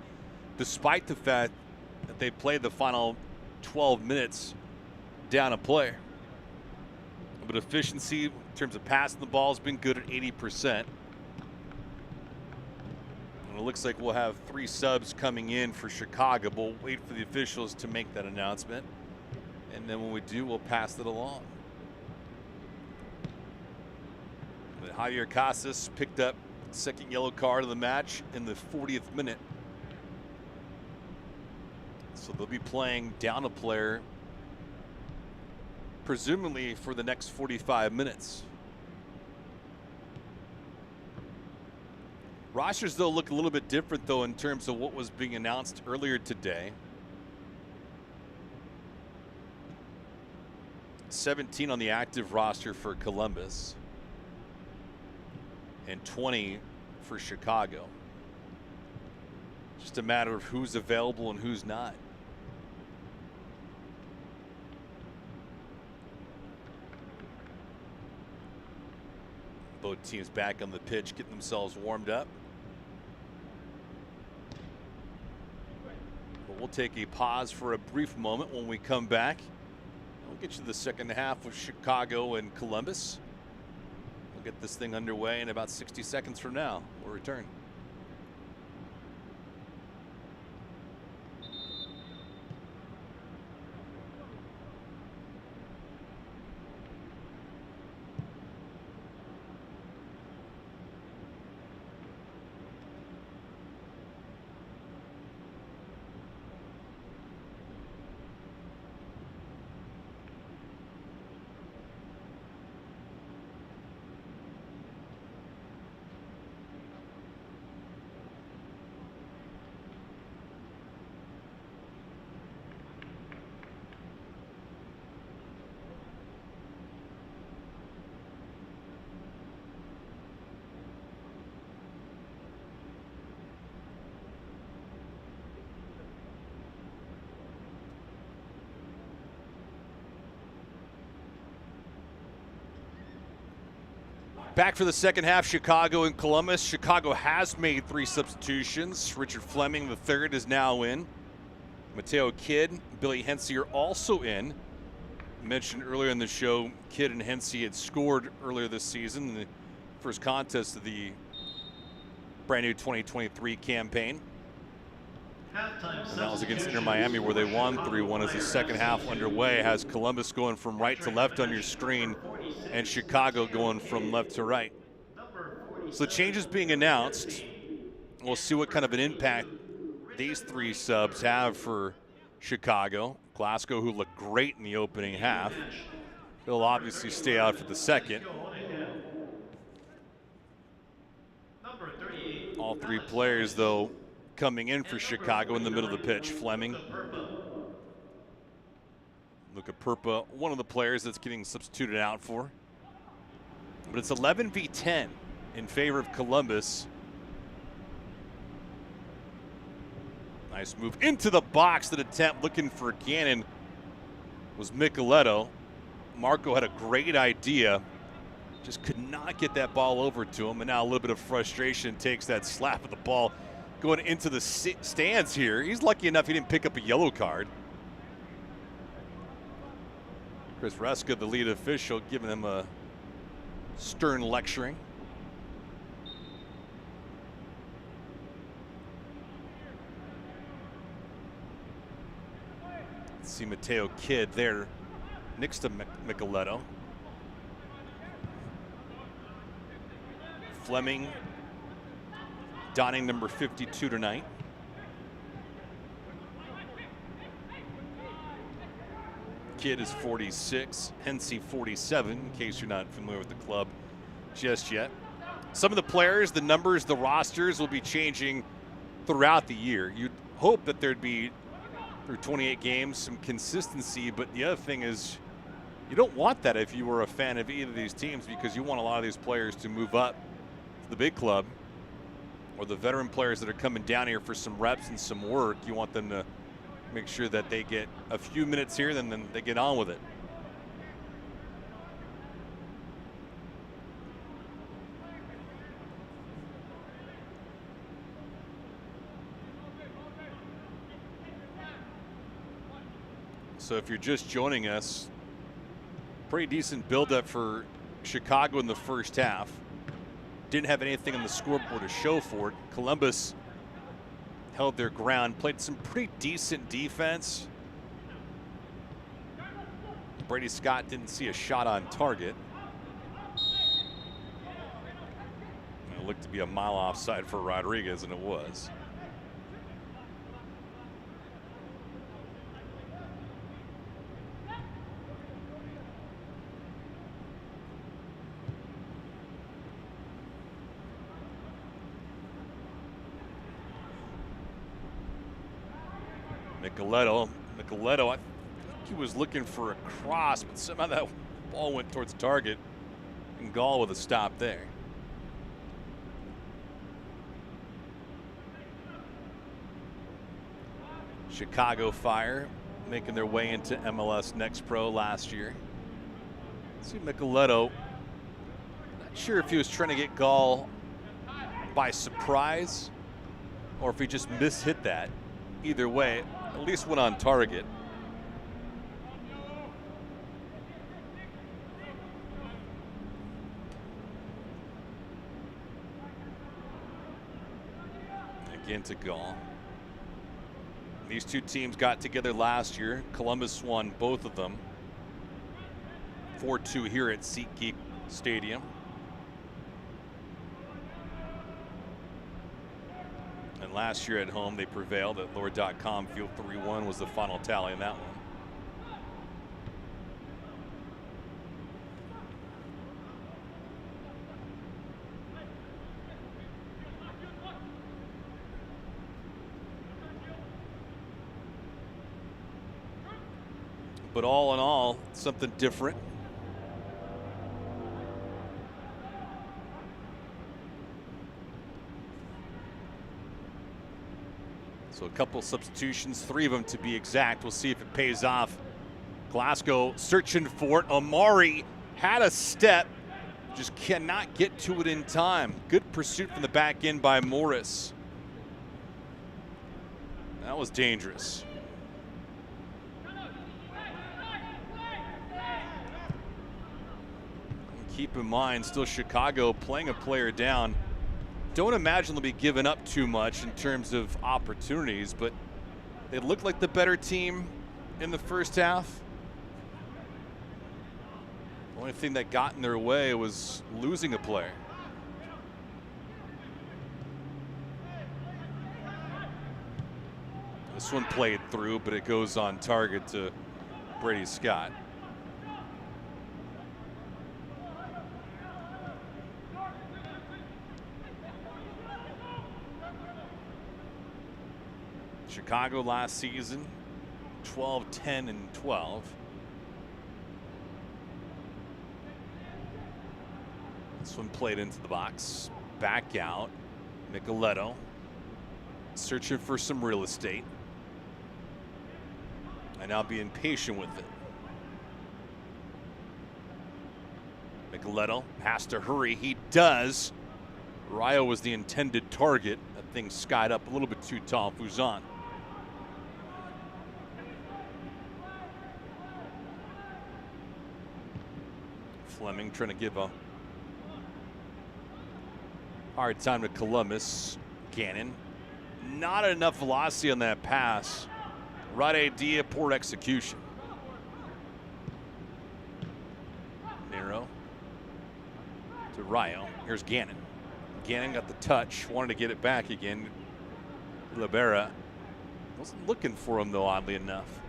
despite the fact that they played the final 12 minutes down a player. But efficiency in terms of passing the ball has been good at 80%. And it looks like we'll have 3 subs coming in for Chicago. But we'll wait for the officials to make that announcement. And then when we do, we'll pass it along. But Javier Casas picked up second yellow card of the match in the 40th minute. So they'll be playing down a player, presumably for the next 45 minutes. Rosters, though, look a little bit different, though, in terms of what was being announced earlier today. 17 on the active roster for Columbus and 20 for Chicago. Just a matter of who's available and who's not. Both teams back on the pitch, getting themselves warmed up. But we'll take a pause for a brief moment. When we come back, we'll get you the second half of Chicago and Columbus. We'll get this thing underway in about 60 seconds from now. We'll return. Back for the second half, Chicago and Columbus. Chicago has made 3 substitutions. Richard Fleming, the third, is now in. Mateo Kidd, Billy Hensey are also in. I mentioned earlier in the show, Kidd and Hensey had scored earlier this season in the first contest of the brand new 2023 campaign. And that was against Inter Miami, where they won 3-1 as the second half underway. Has Columbus going from right to left on your screen and Chicago going from left to right. So the changes being announced. We'll see what kind of an impact these 3 subs have for Chicago. Glasgow, who looked great in the opening half, he'll obviously stay out for the second. All 3 players, though, coming in for Chicago in the middle of the pitch. Fleming, Luka Perpa, one of the players that's getting substituted out for. But it's 11 v 10 in favor of Columbus. Nice move into the box. That attempt looking for Gannon was Micheletto. Marco had a great idea, just could not get that ball over to him. And now a little bit of frustration takes that slap of the ball going into the stands here. He's lucky enough he didn't pick up a yellow card. Chris Reska, the lead official, giving him a stern lecturing. See Mateo Kidd there next to Micheletto. Fleming donning number 52 tonight. Kidd is 46, Hensey 47, in case you're not familiar with the club just yet. Some of the players, the numbers, the rosters will be changing throughout the year. You'd hope that there'd be, through 28 games, some consistency, but the other thing is you don't want that if you were a fan of either of these teams, because you want a lot of these players to move up to the big club, or the veteran players that are coming down here for some reps and some work. You want them to make sure that they get a few minutes here, then they get on with it. So if you're just joining us, pretty decent buildup for Chicago in the first half. Didn't have anything on the scoreboard to show for it. Columbus held their ground, played some pretty decent defense. Brady Scott didn't see a shot on target. It looked to be a mile offside for Rodriguez, and it was. Micheletto, I think he was looking for a cross, but somehow that ball went towards the target, and Gall with a stop there. Chicago Fire making their way into MLS Next Pro last year. See Micheletto, not sure if he was trying to get Gall by surprise or if he just mishit that. Either way, at least went on target. Again to Gall. These two teams got together last year. Columbus won both of them. 4-2 here at SeatGeek Stadium. And last year at home, they prevailed at Lord.com. Field 3-1 was the final tally in that one. But all in all, something different. So a couple substitutions, 3 of them to be exact. We'll see if it pays off. Glasgow searching for it. Omari had a step, just cannot get to it in time. Good pursuit from the back end by Morris. That was dangerous. Keep in mind, still Chicago playing a player down. Don't imagine they'll be giving up too much in terms of opportunities, but they looked like the better team in the first half. The only thing that got in their way was losing a player. This one played through, but it goes on target to Brady Scott. Chicago last season, 12-10-12. This one played into the box. Back out. Micheletto searching for some real estate. And now being patient with it. Micheletto has to hurry. He does. Rayo was the intended target. That thing skied up a little bit too tall. Fuzan. Fleming trying to give a hard time to Columbus. Gannon. Not enough velocity on that pass. Right idea, poor execution. Nero to Rayo. Here's Gannon. Gannon got the touch, wanted to get it back again. Libera wasn't looking for him though, oddly enough.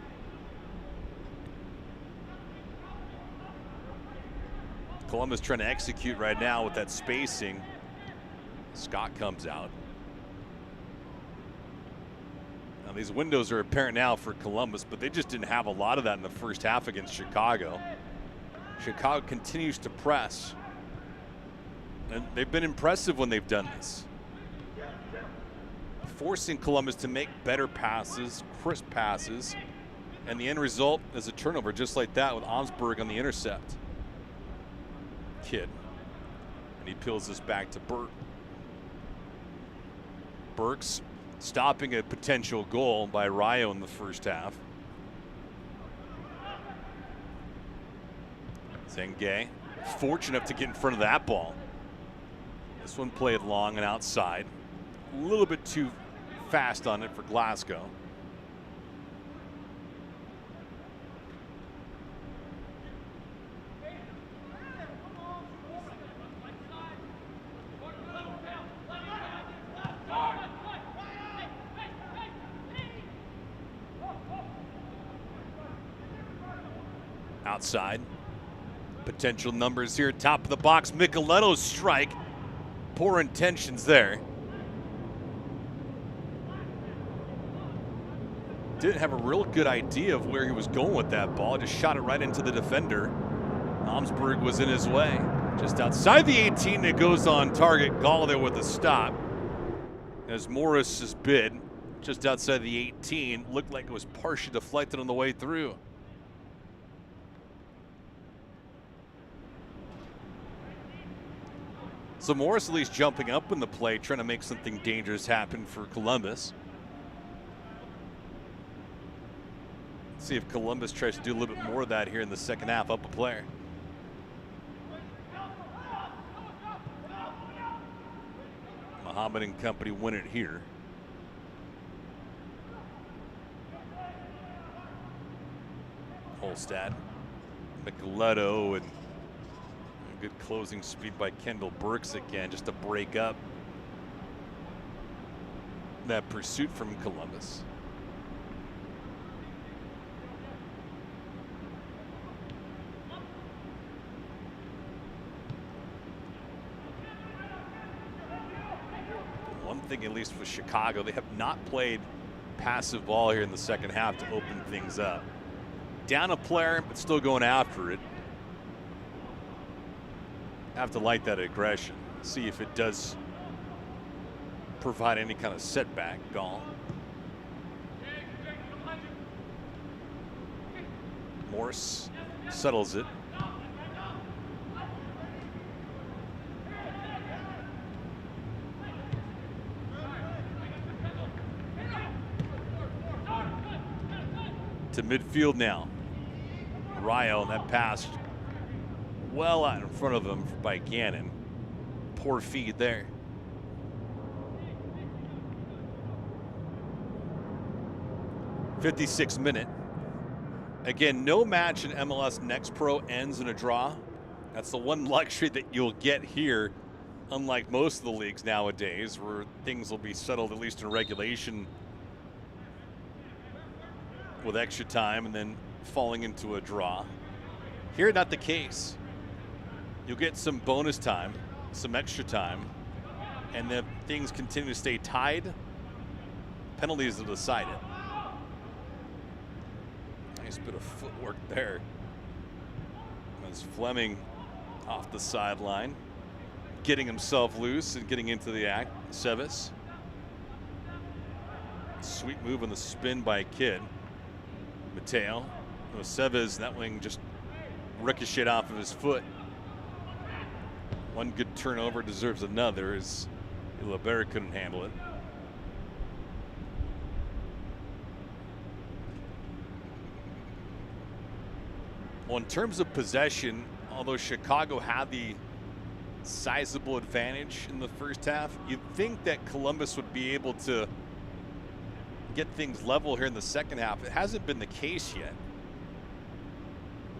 Columbus trying to execute right now with that spacing. Scott comes out. Now these windows are apparent now for Columbus, but they just didn't have a lot of that in the first half against Chicago. Chicago continues to press. And they've been impressive when they've done this. Forcing Columbus to make better passes, crisp passes, and the end result is a turnover just like that with Omsberg on the intercept. Kidd. And he peels this back to Burke. Burke's stopping a potential goal by Rayo in the first half. Zengay, fortunate enough to get in front of that ball. This one played long and outside. A little bit too fast on it for Glasgow. Outside. Potential numbers here, top of the box. Micheletto's strike. Poor intentions there. Didn't have a real good idea of where he was going with that ball. Just shot it right into the defender. Omsberg was in his way. Just outside the 18, it goes on target. Gall there with a stop. As Morris's bid, just outside the 18, looked like it was partially deflected on the way through. So Morris at least jumping up in the play, trying to make something dangerous happen for Columbus. Let's see if Columbus tries to do a little bit more of that here in the second half, up a player. Muhammad and company win it here. Holstad, Micheletto, and good closing speed by Kendall Burks again, just to break up that pursuit from Columbus. One thing, at least with Chicago, they have not played passive ball here in the second half to open things up. Down a player, but still going after it. Have to like that aggression. See if it does provide any kind of setback. Gall. Morse settles it. To midfield now. Rayo, that pass well out in front of him by Gannon. Poor feed there. '56th minute. Again, no match in MLS Next Pro ends in a draw. That's the one luxury that you'll get here, unlike most of the leagues nowadays, where things will be settled at least in regulation with extra time and then falling into a draw. Here, not the case. You'll get some bonus time, some extra time, and if things continue to stay tied, penalties will decide it. Nice bit of footwork there. As Fleming off the sideline, getting himself loose and getting into the act. Seves. Sweet move on the spin by Kidd. Mateo. Seves, that wing just ricocheted off of his foot. One good turnover deserves another as LeBert couldn't handle it. Well, in terms of possession, although Chicago had the sizable advantage in the first half, you'd think that Columbus would be able to get things level here in the second half. It hasn't been the case yet.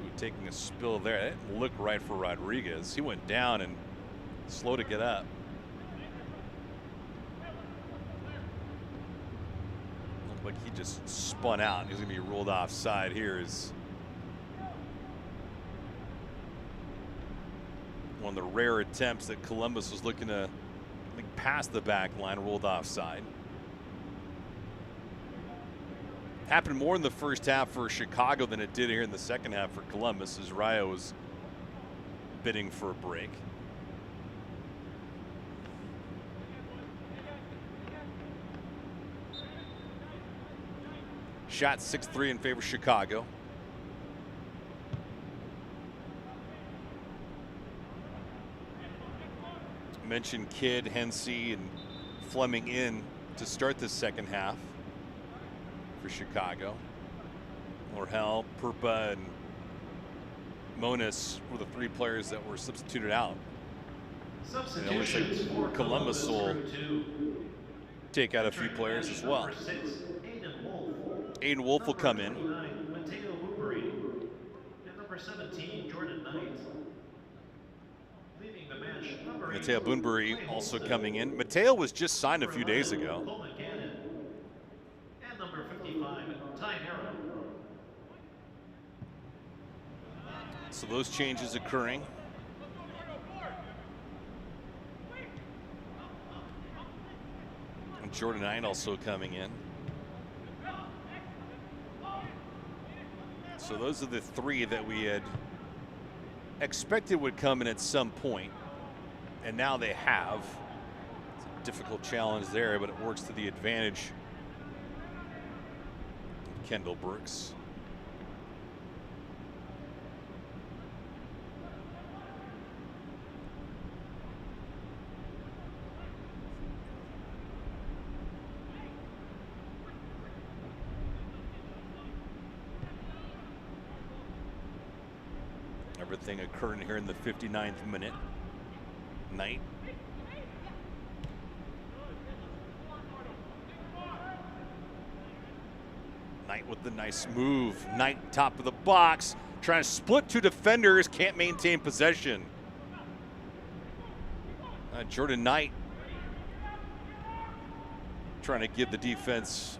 Ooh, taking a spill there. It didn't look right for Rodriguez. He went down and slow to get up. Looked like he just spun out. He's going to be rolled offside here. Is one of the rare attempts that Columbus was looking to, I think, pass the back line, rolled offside. Happened more in the first half for Chicago than it did here in the second half for Columbus, as Rayo was bidding for a break. Shot 6-3 in favor of Chicago. Mentioned Kidd, Hensey, and Fleming in to start the second half for Chicago. Orhel, Purpa, and Monas were the three players that were substituted out. And it looks like Columbus will take out a few players as well. Aiden Wolf will come in. Mateo Boobery. And number 17, Jordan Knight. Leading the match, Mateo Boonbury also coming in. Mateo was just signed a few days ago. Coleman Gannon. And number 55, Ty Harrow. So those changes occurring. And Jordan Knight also coming in. So those are the three that we had expected would come in at some point, and now they have. It's a difficult challenge there, but it works to the advantage of Kendall Brooks. Everything occurring here in the 59th minute. Knight. Knight with the nice move. Knight top of the box. Trying to split two defenders. Can't maintain possession. Jordan Knight trying to give the defense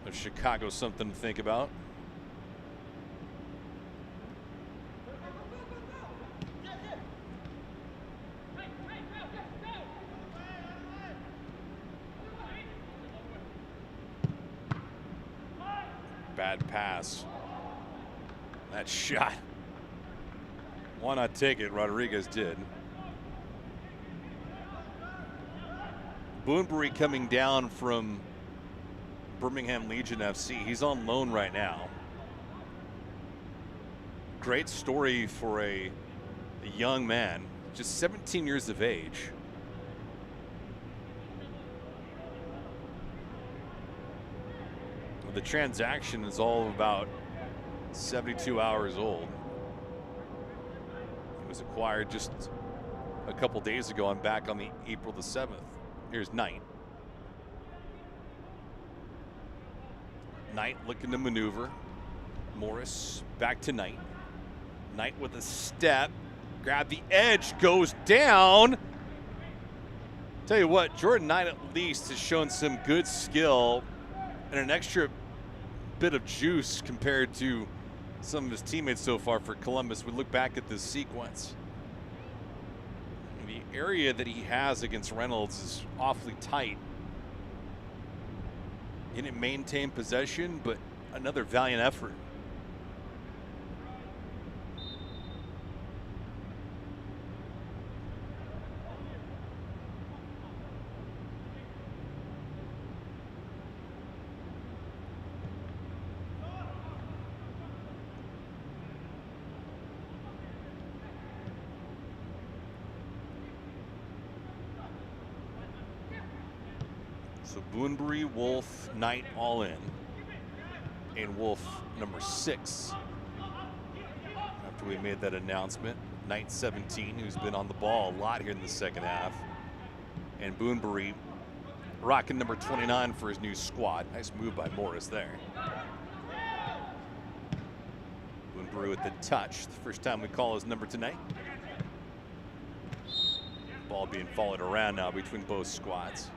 of Chicago something to think about. Bad pass. That shot. Why not take it? Rodriguez did. Boonbury coming down from Birmingham Legion FC. He's on loan right now. Great story for a young man, just 17 years of age. The transaction is all about 72 hours old. It was acquired just a couple days ago. I'm back on the April the 7th. Here's Knight. Knight looking to maneuver. Morris back to Knight. Knight with a step. Grab the edge, goes down. Tell you what, Jordan Knight at least has shown some good skill and an extra bit of juice compared to some of his teammates so far for Columbus. We look back at this sequence. The area that he has against Reynolds is awfully tight. He didn't maintain possession, but another valiant effort. So Boonbury, Wolf, Knight all in. And Wolf number 6. After we made that announcement, Knight 17, who's been on the ball a lot here in the second half. And Boonbury rocking number 29 for his new squad. Nice move by Morris there. Boonbury with the touch. The first time we call his number tonight. Ball being followed around now between both squads.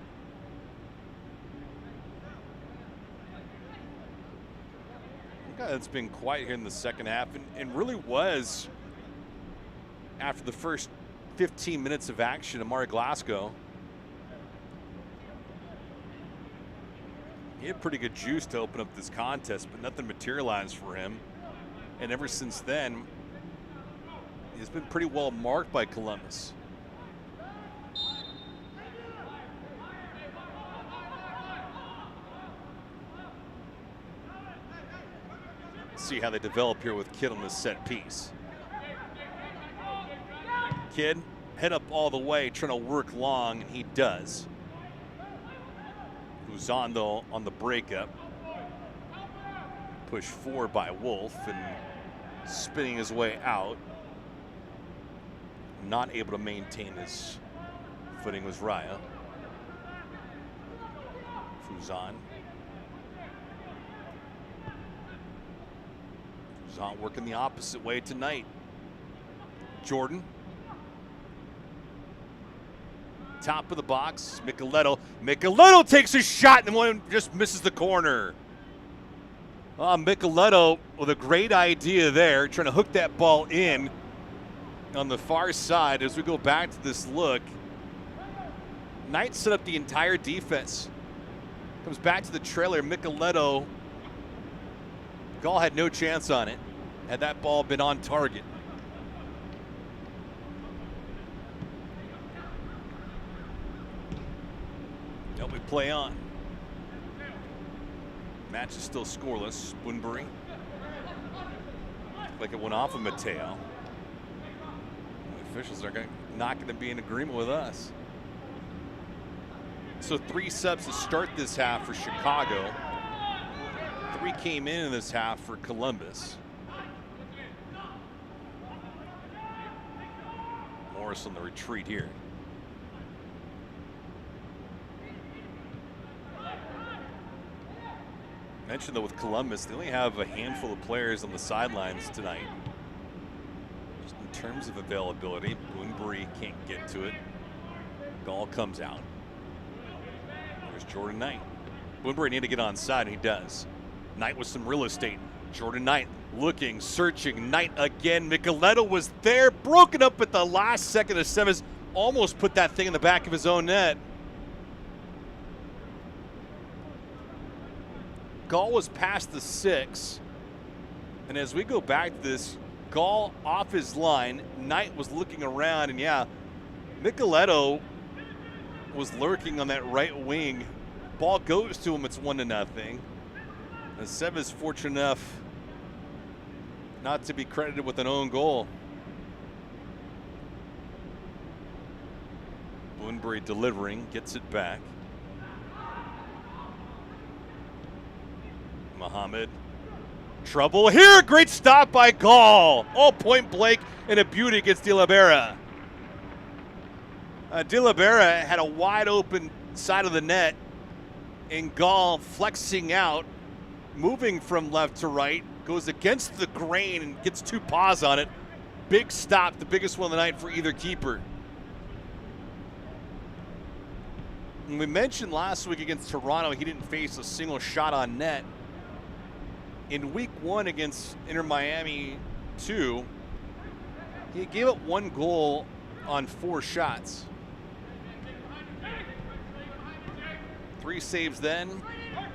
It's been quiet here in the second half, and really was after the first 15 minutes of action. Amari Glasgow, he had pretty good juice to open up this contest, but nothing materialized for him. And ever since then, he's been pretty well marked by Columbus. See how they develop here with Kidd on the set piece. Kidd, head up all the way, trying to work long, and he does. Uzan, though, on the breakup. Push forward by Wolf, and spinning his way out. Not able to maintain his footing was Raya. Fuzan. Fuzan working the opposite way tonight. Jordan. Top of the box, Micheletto. Micheletto takes a shot and one just misses the corner. Micheletto with a great idea there, trying to hook that ball in on the far side. As we go back to this look, Knight set up the entire defense. Comes back to the trailer, Micheletto. Gall had no chance on it, had that ball been on target. Now we play on. Match is still scoreless. Boonbury. Like it went off of Mateo. The officials are not going to be in agreement with us. So 3 subs to start this half for Chicago. 3 came in this half for Columbus. Morris on the retreat here. Mentioned though with Columbus, they only have a handful of players on the sidelines tonight. Just in terms of availability, Boonbury can't get to it. Gall comes out. There's Jordan Knight. Boonbury need to get on side, and he does. Knight with some real estate. Jordan Knight looking, searching. Knight again. Micheletto was there, broken up at the last second of Semis. Almost put that thing in the back of his own net. Gall was past the 6. And as we go back to this, Gall off his line. Knight was looking around, and yeah, Micheletto was lurking on that right wing. Ball goes to him, it's 1-0. And Sev is fortunate enough not to be credited with an own goal. Boonbury delivering, gets it back. Mohammed. Trouble here, great stop by Gall. Oh, point blank and a beauty against De La Barra. De La Barra had a wide open side of the net, and Gall flexing out, moving from left to right, goes against the grain and gets 2 paws on it. Big stop, the biggest one of the night for either keeper. And we mentioned last week against Toronto, he didn't face a single shot on net. In week 1 against Inter Miami 2, he gave up 1 goal on 4 shots. 3 saves then,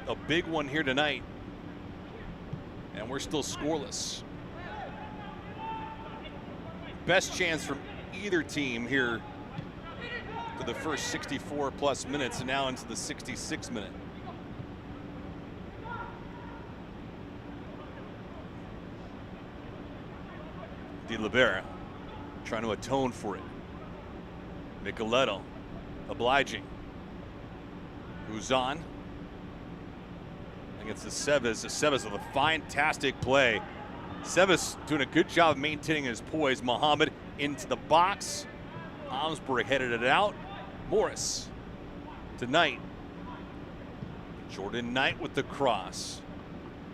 a big one here tonight. And we're still scoreless. Best chance from either team here for the first 64 plus minutes, and now into the 66th minute. De La Barra trying to atone for it. Micheletto obliging. Uzan against Aceves. Aceves with a fantastic play. Aceves doing a good job of maintaining his poise. Muhammad into the box. Omsberg headed it out. Morris to Knight. Jordan Knight with the cross.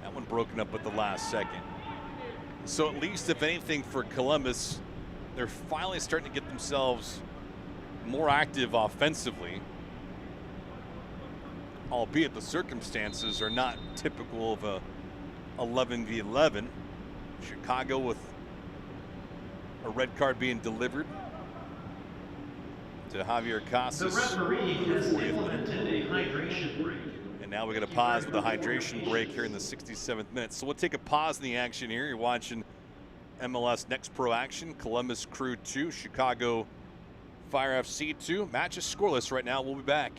That one broken up at the last second. So at least, if anything, for Columbus, they're finally starting to get themselves more active offensively, albeit the circumstances are not typical of a 11v11. Chicago with a red card being delivered to Javier Casas. The referee has implemented a hydration break. And now we're going to pause with a hydration break here in the 67th minute. So we'll take a pause in the action here. You're watching MLS Next Pro action. Columbus Crew 2, Chicago Fire FC 2. Match is scoreless right now. We'll be back.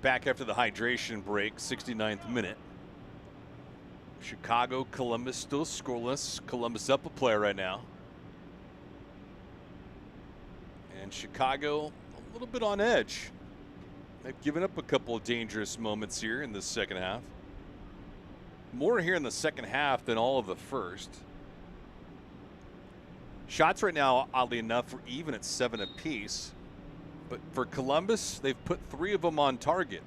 Back after the hydration break, 69th minute. Chicago, Columbus still scoreless. Columbus up a player right now. And Chicago a little bit on edge. They've given up a couple of dangerous moments here in the second half. More here in the second half than all of the first. Shots right now, oddly enough, are even at 7 apiece. But for Columbus, they've put 3 of them on target.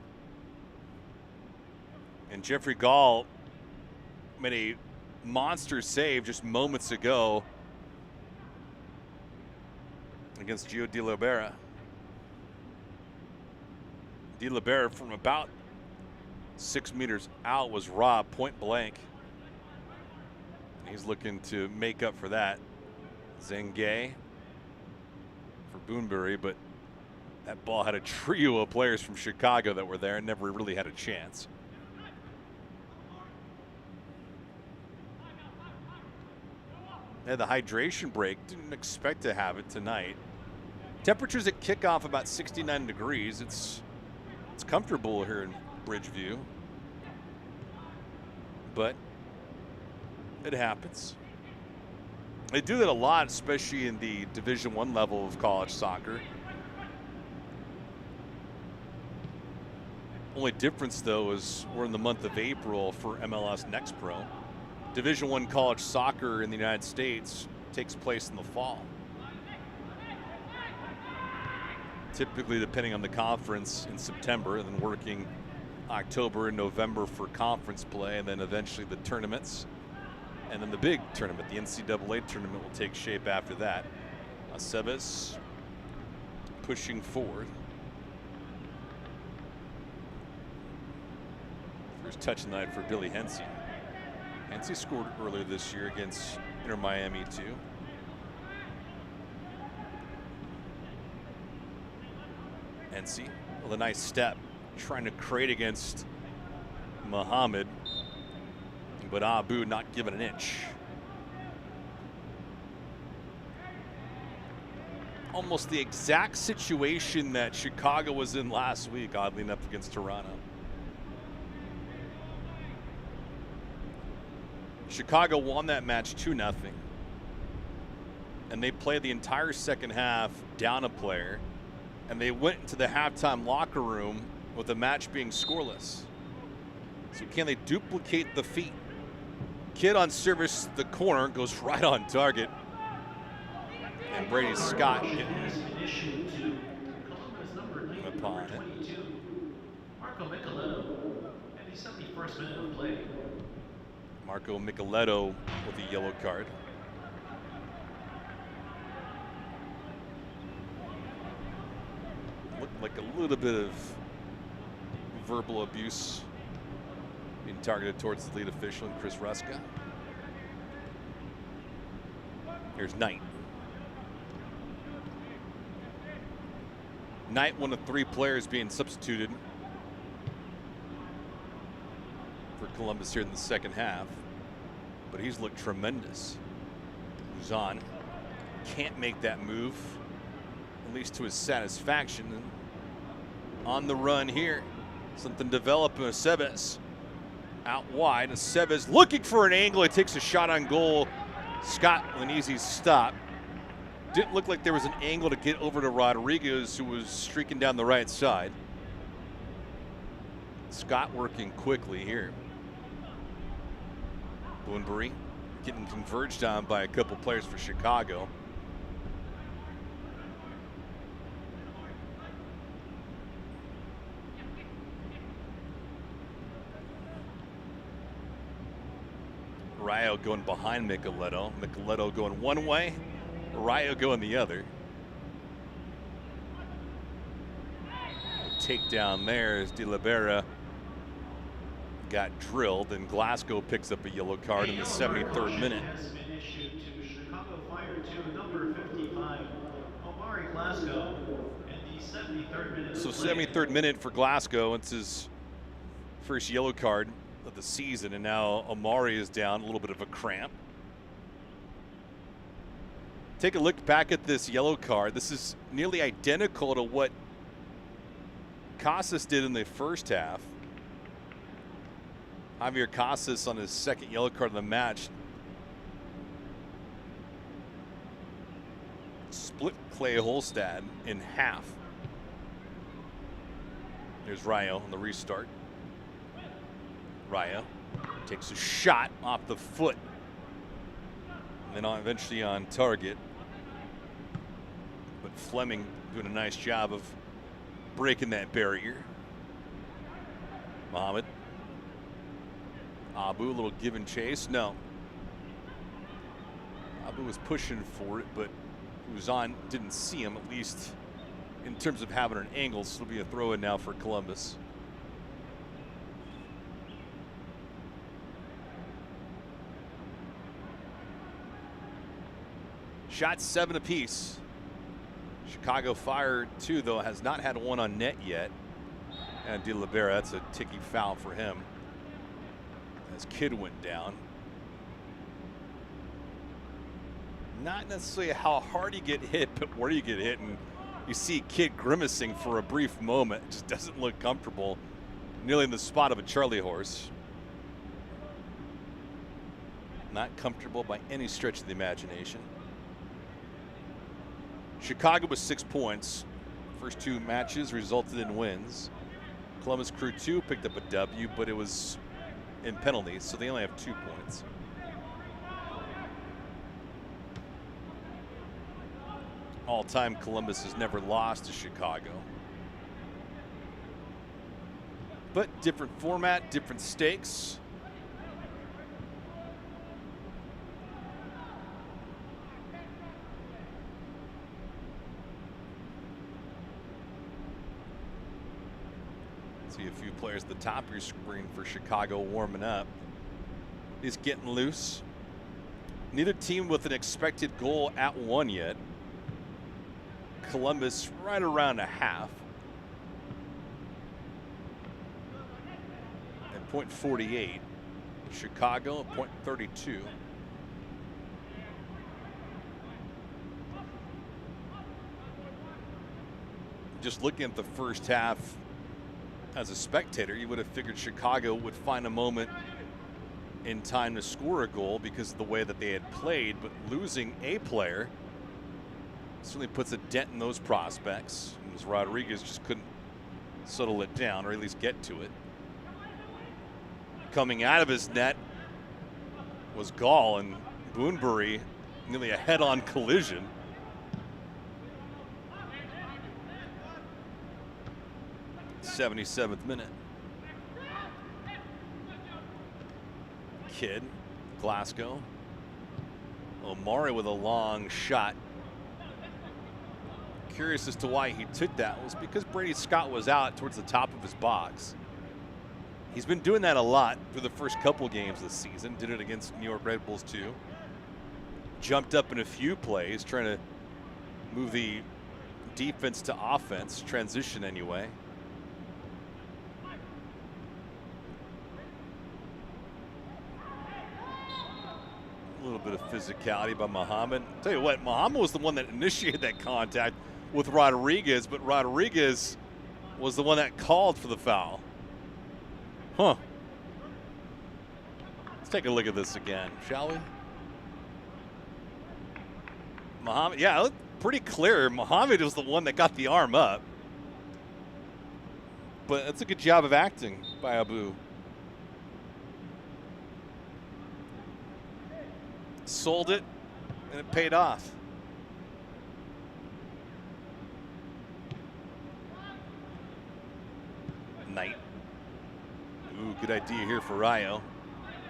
And Jeffrey Gall made a monster save just moments ago against Gio De Libera. De Libera from about 6 meters out was robbed point blank. He's looking to make up for that. Zengay for Boonbury, but that ball had a trio of players from Chicago that were there and never really had a chance. Yeah, the hydration break, didn't expect to have it tonight. Temperatures at kickoff about 69 degrees. It's comfortable here in Bridgeview, but it happens. They do that a lot, especially in the Division I level of college soccer. Only difference, though, is we're in the month of April for MLS Next Pro. Division I college soccer in the United States takes place in the fall. Typically, depending on the conference, in September, and then working October and November for conference play, and then eventually the tournaments. And then the big tournament, the NCAA tournament, will take shape after that. Aceves pushing forward. First touch of the night for Billy Hensey. Hensey scored earlier this year against Inter Miami too. Hensey with a nice step, trying to create against Muhammad, but Abu not giving an inch. Almost the exact situation that Chicago was in last week, oddly enough, against Toronto. Chicago won that match 2-0. And they played the entire second half down a player. And they went into the halftime locker room with the match being scoreless. So can they duplicate the feat? Kid on service, the corner goes right on target. And Brady Scott getting upon it. Marco Micheletto at the 71st minute of play. Marco Micheletto with a yellow card. Looked like a little bit of verbal abuse being targeted towards the lead official and Chris Ruska. Here's Knight. Knight, one of 3 players being substituted for Columbus here in the second half, but he's looked tremendous. Uzan can't make that move, at least to his satisfaction. And on the run here, something developing with Seves out wide. And Seves looking for an angle. He takes a shot on goal. Scott with an easy stop. Didn't look like there was an angle to get over to Rodriguez, who was streaking down the right side. Scott working quickly here. Boonbury getting converged on by a couple players for Chicago. Rayo going behind Micheletto. Micheletto going one way, Rayo going the other. Takedown there as De Libera got drilled, and Glasgow picks up a yellow card in the 73rd minute. Has been issued to Chicago Fire to number 55, Omari Glasgow, in the 73rd minute. So 73rd minute for Glasgow. It's his first yellow card of the season, and now Omari is down, a little bit of a cramp. Take a look back at this yellow card. This is nearly identical to what Casas did in the first half. Javier Casas on his second yellow card of the match split Clay Holstad in half. There's Rayo on the restart. Rayo takes a shot off the foot, and then eventually on target. But Fleming doing a nice job of breaking that barrier. Mohamed. Abu, a little give and chase. No. Abu was pushing for it, but Uzan didn't see him, at least in terms of having an angle. So it'll be a throw in now for Columbus. Shots 7 apiece. Chicago Fire 2, though, has not had one on net yet. And De Libera, that's a ticky foul for him, as Kidd went down. Not necessarily how hard you get hit, but where you get hit. And you see Kidd grimacing for a brief moment. It just doesn't look comfortable, nearly in the spot of a Charlie horse. Not comfortable by any stretch of the imagination. Chicago with 6 points. First 2 matches resulted in wins. Columbus Crew 2 picked up a W, but it was in penalties, so they only have 2 points. All-time, Columbus has never lost to Chicago. But different format, different stakes. See a few players at the top of your screen for Chicago warming up. He's getting loose. Neither team with an expected goal at 1 yet. Columbus right around a half. At .48. Chicago at .32. Just looking at the first half, as a spectator, you would have figured Chicago would find a moment in time to score a goal because of the way that they had played, but losing a player certainly puts a dent in those prospects, as Rodriguez just couldn't settle it down, or at least get to it. Coming out of his net was Gall, and Boonbury nearly a head-on collision. '77th minute. Kidd, Glasgow. Omari with a long shot. Curious as to why he took that. It was because Brady Scott was out towards the top of his box. He's been doing that a lot through the first couple games this season. Did it against New York Red Bulls too. Jumped up in a few plays, trying to move the defense to offense, transition anyway. A little bit of physicality by Muhammad. Tell you what, Muhammad was the one that initiated that contact with Rodriguez, but Rodriguez was the one that called for the foul. Huh. Let's take a look at this again, shall we? Muhammad, yeah, it looked pretty clear. Muhammad was the one that got the arm up. But that's a good job of acting by Abu. Sold it, and it paid off. Knight. Ooh, good idea here for Rayo.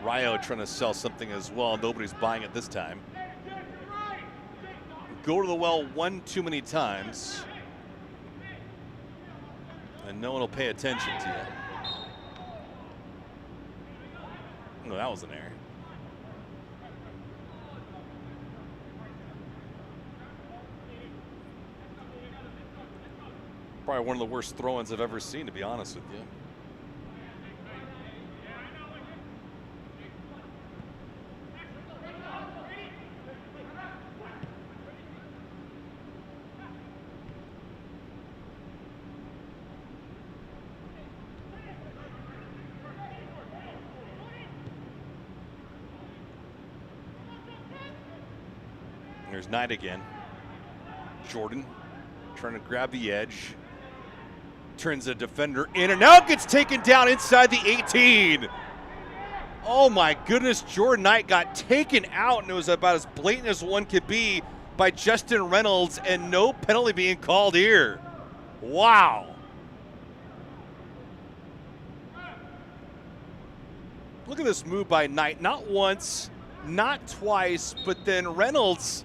Rayo trying to sell something as well. Nobody's buying it this time. Go to the well one too many times, and no one will pay attention to you. No, that was an error. Probably one of the worst throw-ins I've ever seen, to be honest with you. There's Knight again. Jordan trying to grab the edge. Turns the defender in, and now it gets taken down inside the 18. Oh my goodness, Jordan Knight got taken out, and it was about as blatant as one could be by Justin Reynolds, and no penalty being called here. Wow. Look at this move by Knight. Not once, not twice, but then Reynolds,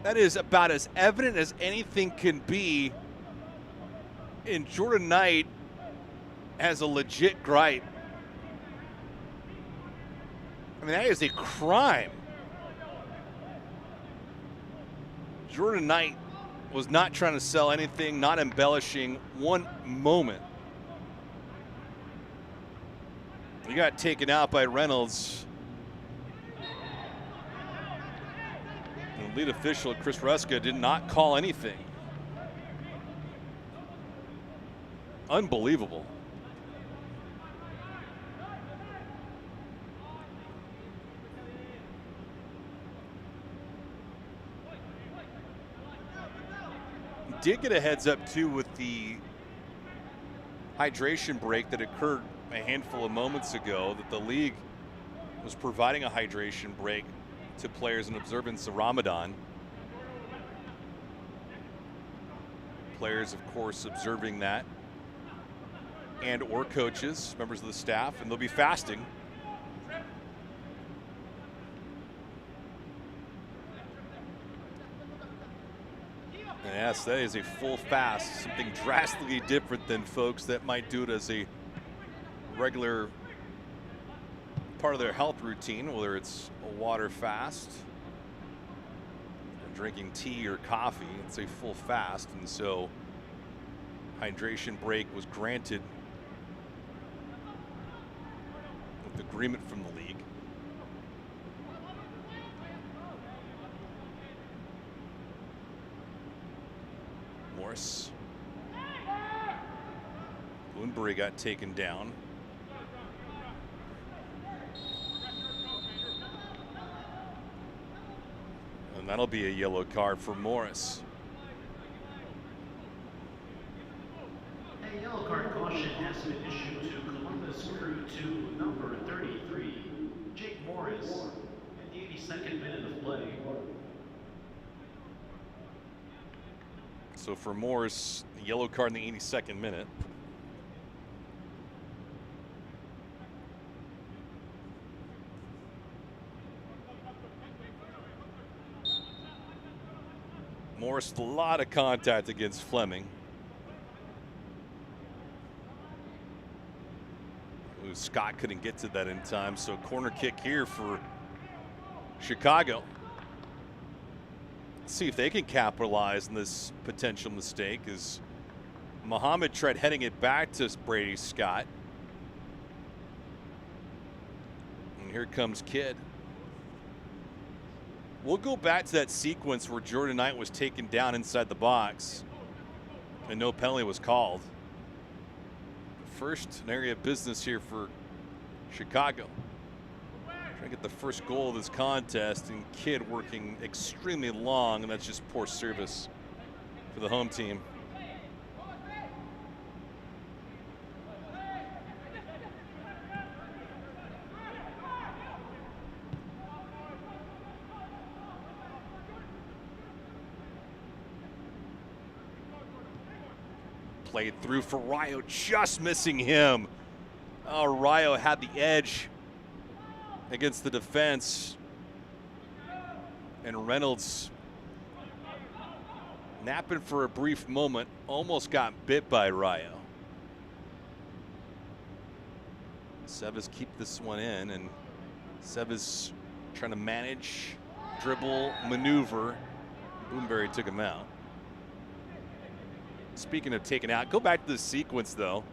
that is about as evident as anything can be. And Jordan Knight has a legit gripe. I mean, that is a crime. Jordan Knight was not trying to sell anything, not embellishing one moment. He got taken out by Reynolds. And lead official Chris Ruska did not call anything. Unbelievable. Did get a heads up too with the hydration break that occurred a handful of moments ago, that the league was providing a hydration break to players in observance of Ramadan. Players, of course, observing that, and or coaches, members of the staff, and they'll be fasting. And yes, that is a full fast, something drastically different than folks that might do it as a regular part of their health routine, whether it's a water fast, or drinking tea or coffee. It's a full fast, and so hydration break was granted with agreement from the league. Morris. Bloomberry got taken down. That'll be a yellow card for Morris. A yellow card caution has been issued to Columbus Crew 2, number 33, Jake Morris, in the 82nd minute of play. So for Morris, the yellow card in the 82nd minute. Morris, a lot of contact against Fleming. Ooh, Scott couldn't get to that in time, so corner kick here for Chicago. Let's see if they can capitalize on this potential mistake as Muhammad tried heading it back to Brady Scott. And here comes Kidd. We'll go back to that sequence where Jordan Knight was taken down inside the box and no penalty was called. First, an area of business here for Chicago. Trying to get the first goal of this contest, and Kidd working extremely long, and that's just poor service for the home team. Played through for Rayo, just missing him. Oh, Rayo had the edge against the defense. And Reynolds, napping for a brief moment, almost got bit by Rayo. Sevas keep this one in, and Sevas trying to manage, dribble, maneuver. Boomberry took him out. Speaking of taken out, go back to the sequence though.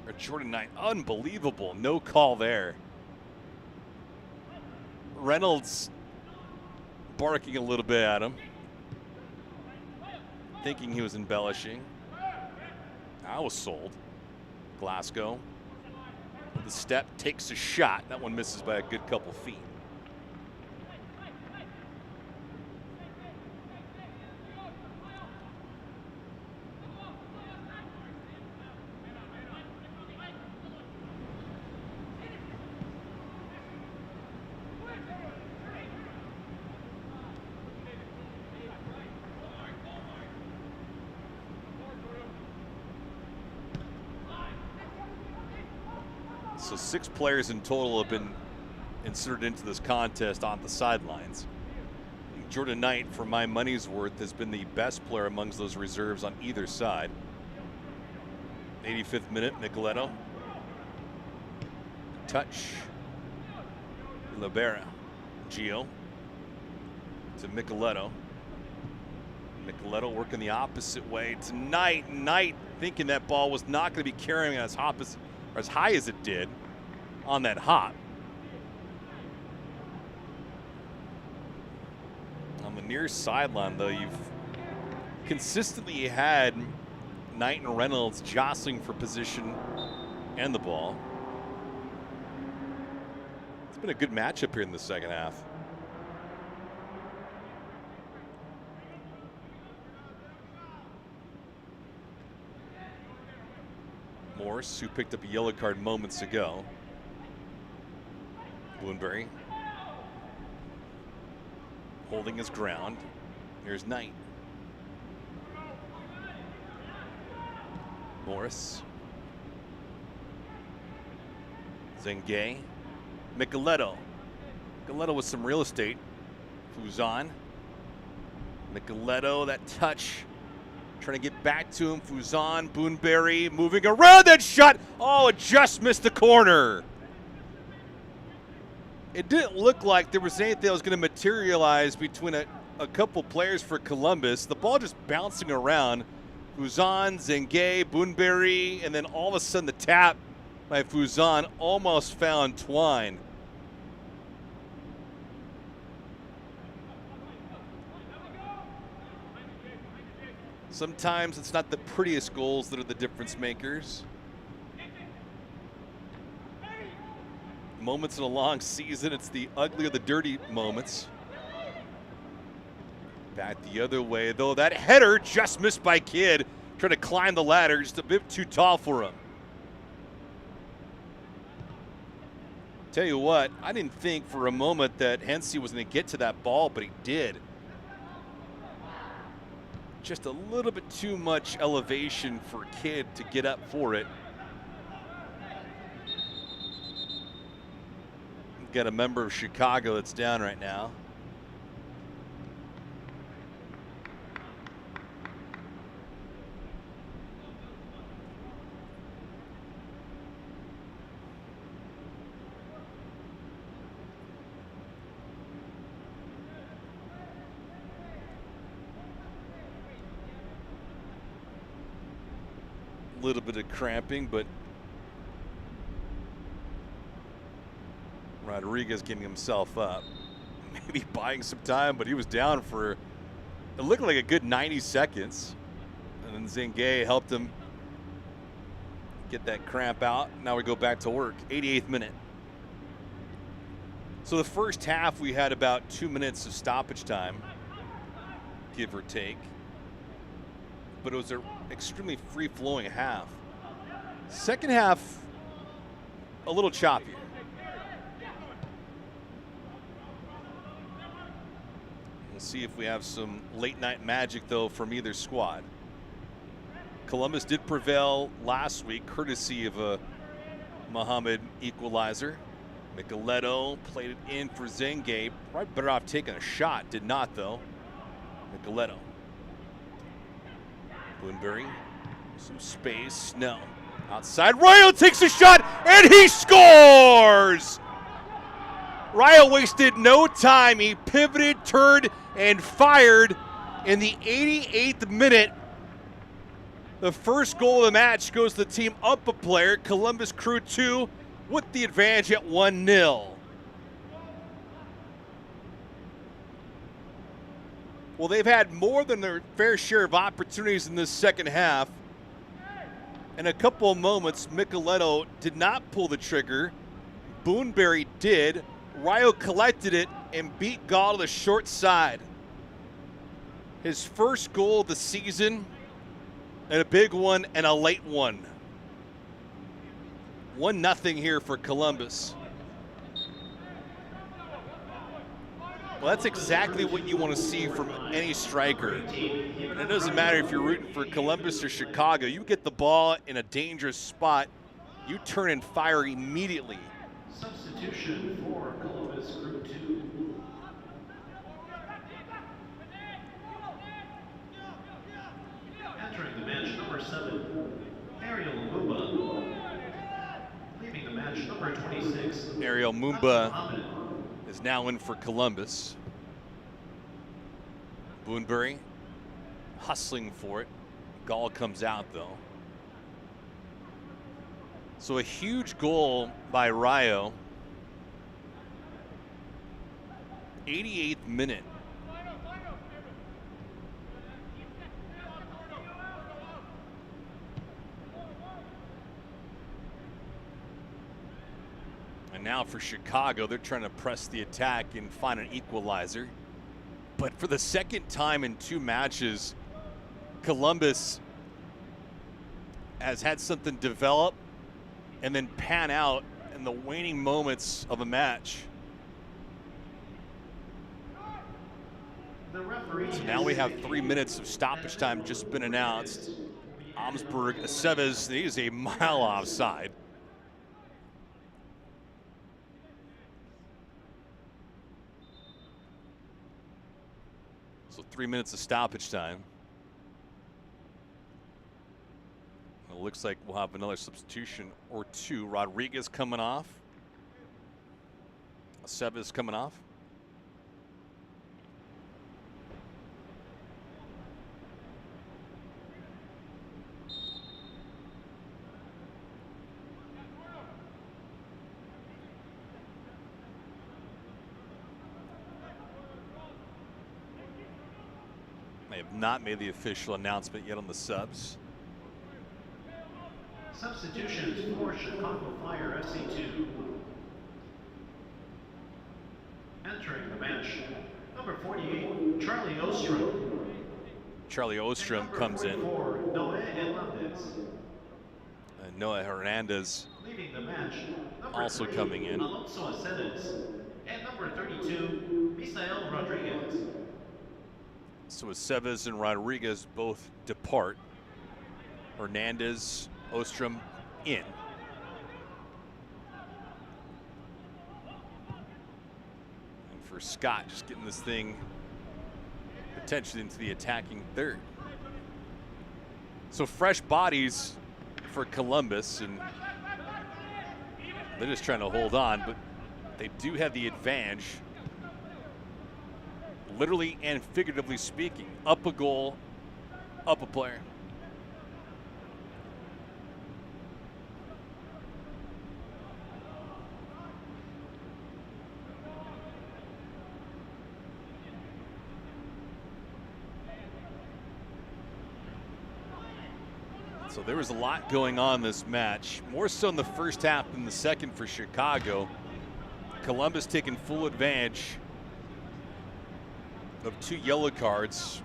Or Jordan Knight, unbelievable, no call there. Reynolds barking a little bit at him, thinking he was embellishing. I was sold. Glasgow, the step, takes a shot. That one misses by a good couple feet. So 6 players in total have been inserted into this contest on the sidelines. Jordan Knight, for my money's worth, has been the best player amongst those reserves on either side. 85th minute, Nicoletto. Touch. Libera. Gio. To Nicoletto. Nicoletto working the opposite way to Knight. Knight thinking that ball was not going to be carrying as high as it did on that hop. On the near sideline, though, you've consistently had Knight and Reynolds jostling for position and the ball. It's been a good matchup here in the second half. Morris, who picked up a yellow card moments ago. Bloomberry holding his ground. Here's Knight. Morris. Zengay. Micheletto. Micheletto with some real estate. Fuzan. Micheletto, that touch. Trying to get back to him. Fuzan, Boonberry moving around that shot. Oh, it just missed the corner. It didn't look like there was anything that was going to materialize between a couple players for Columbus. The ball just bouncing around. Fuzan, Zengay, Boonberry, and then all of a sudden the tap by Fuzan almost found Twine. Sometimes it's not the prettiest goals that are the difference makers. moments in a long season, it's the ugly or the dirty moments. Back the other way, though. That header just missed by Kidd. Trying to climb the ladder, just a bit too tall for him. Tell you what, I didn't think for a moment that Hensey was going to get to that ball, but he did. Just a little bit too much elevation for Kidd to get up for it. Got a member of Chicago that's down right now. A little bit of cramping, but Rodriguez getting himself up. Maybe buying some time, but he was down for, it looked like a good 90 seconds. And then Zengue helped him get that cramp out. Now we go back to work, 88th minute. So the first half, we had about 2 minutes of stoppage time, give or take. But it was an extremely free-flowing half. Second half, a little choppy. We'll see if we have some late-night magic, though, from either squad. Columbus did prevail last week, courtesy of a Mohamed equalizer. Micheletto played it in for Zengue. Probably better off taking a shot. Did not, though. Micheletto. Boonberry, some space, no. Outside, Rayo takes a shot, and he scores! Rayo wasted no time. He pivoted, turned, and fired in the 88th minute. The first goal of the match goes to the team up a player. Columbus Crew 2 with the advantage at 1-0. Well, they've had more than their fair share of opportunities in this second half. In a couple of moments, Micheletto did not pull the trigger. Boonberry did. Rayo collected it and beat Gall to the short side. His first goal of the season, and a big one and a late one. 1-0 here for Columbus. Well, that's exactly what you want to see from any striker. And it doesn't matter if you're rooting for Columbus or Chicago. You get the ball in a dangerous spot, you turn and fire immediately. Substitution for Columbus Crew 2. Entering the match, number 7, Ariel Mumba. Leaving the match, number 26, Ariel Mumba is now in for Columbus. Boonberry hustling for it. Gall comes out, though. So a huge goal by Rayo. 88th minute. And now for Chicago, they're trying to press the attack and find an equalizer. But for the second time in 2 matches, Columbus has had something develop and then pan out in the waning moments of a match. So now we have 3 minutes of stoppage time just been announced. Omsberg, Aceves, he is a mile offside. So 3 minutes of stoppage time. It looks like we'll have another substitution or 2. Rodriguez coming off. Aceves coming off. They have not made the official announcement yet on the subs. Substitutions for Chicago Fire FC2. Entering the match, number 48, Charlie Ostrom. Charlie Ostrom comes in. Noah Hernandez. And Noah Hernandez Leaving the match, number also 3, coming in. Alonso Aceves. And number 32, Misael Rodriguez. So Aceves and Rodriguez both depart. Hernandez, Ostrom in. And for Scott, just getting this thing potentially into the attacking third. So fresh bodies for Columbus, and they're just trying to hold on, but they do have the advantage, literally and figuratively speaking. Up a goal, up a player. So there was a lot going on this match, more so in the first half than the second for Chicago. Columbus taking full advantage of 2 yellow cards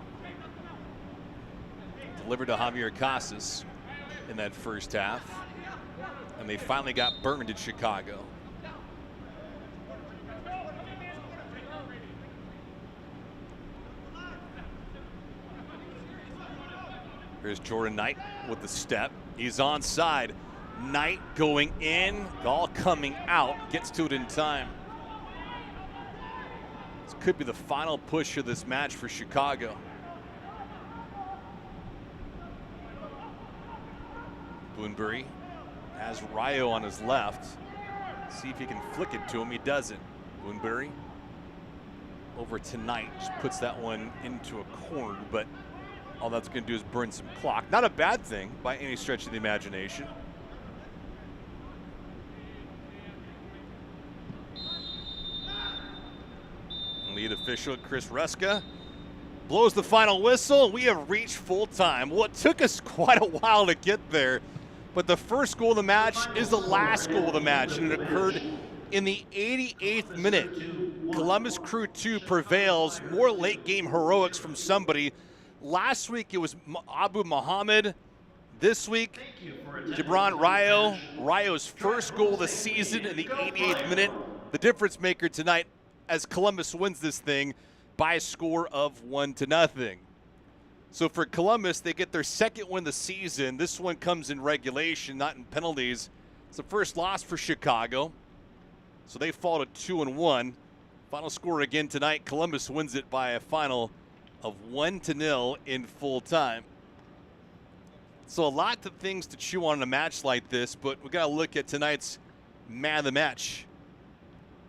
delivered to Javier Casas in that first half, and they finally got burned in Chicago. Here's Jordan Knight with the step. He's onside. Knight going in, ball coming out, gets to it in time. This could be the final push of this match for Chicago. Boonbury has Rayo on his left. See if he can flick it to him. He doesn't. Boonbury over to Knight. Just puts that one into a corner, but all that's going to do is burn some clock. Not a bad thing by any stretch of the imagination. Lead official Chris Ruska blows the final whistle. We have reached full time. Well, it took us quite a while to get there, but the first goal of the match is the last goal of the match, and it occurred in the 88th minute. Columbus Crew 2 prevails. More late game heroics from somebody. Last week it was Abu Mohammed. This week, Gibran Rayo. Rayo's first goal of the season in the 88th minute. The difference maker tonight as Columbus wins this thing by a score of 1-0. So for Columbus, they get their second win of the season. This one comes in regulation, not in penalties. It's the first loss for Chicago. So they fall to 2-1. Final score again tonight. Columbus wins it by a final of 1-0 in full time. So a lot of things to chew on in a match like this, but we got to look at tonight's man of the match.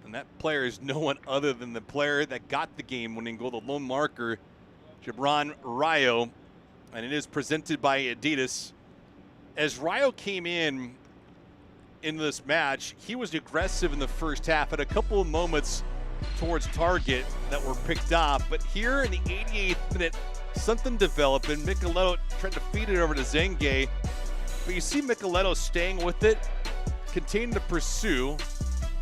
And that player is no one other than the player that got the game-winning goal, the lone marker, Gibran Rayo, and it is presented by Adidas. As Rayo came in this match, he was aggressive in the first half, had a couple of moments towards target that were picked off, but here in the 88th minute, something developed, and Micheletto tried to feed it over to Zengue, but you see Micheletto staying with it, continuing to pursue,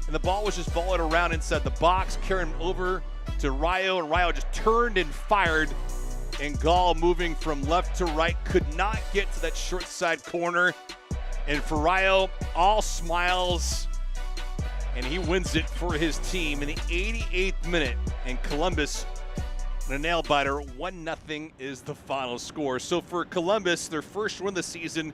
and the ball was just volleyed around inside the box, carrying over to Rayo, and Rayo just turned and fired, and Gall moving from left to right could not get to that short side corner, and for Rayo, all smiles, and he wins it for his team in the 88th minute, and Columbus in a nail biter. 1-0 is the final score. So for Columbus, their first win of the season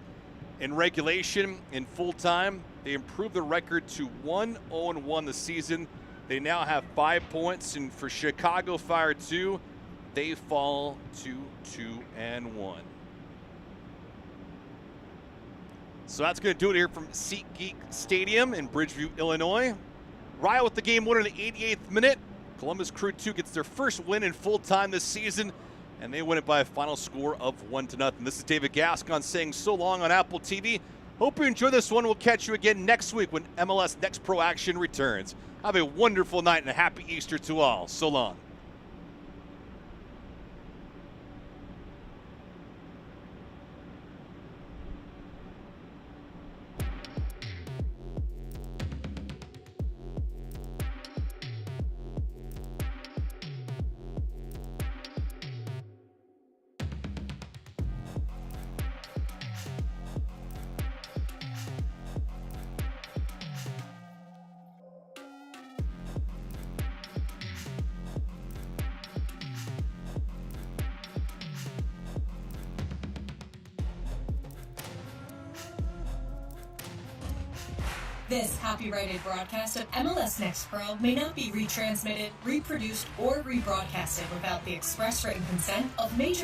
in regulation, in full time, they improved the record to 1-0-1 this season. They now have 5 points, and for Chicago Fire 2, they fall to 2-1. So that's going to do it here from SeatGeek Stadium in Bridgeview, Illinois. Rayo with the game winner in the 88th minute. Columbus Crew 2 gets their first win in full time this season, and they win it by a final score of 1-0. This is David Gascon saying so long on Apple TV. Hope you enjoy this one. We'll catch you again next week when MLS Next Pro action returns. Have a wonderful night and a happy Easter to all. So long. This copyrighted broadcast of MLS Next Pro may not be retransmitted, reproduced, or rebroadcasted without the express written consent of Major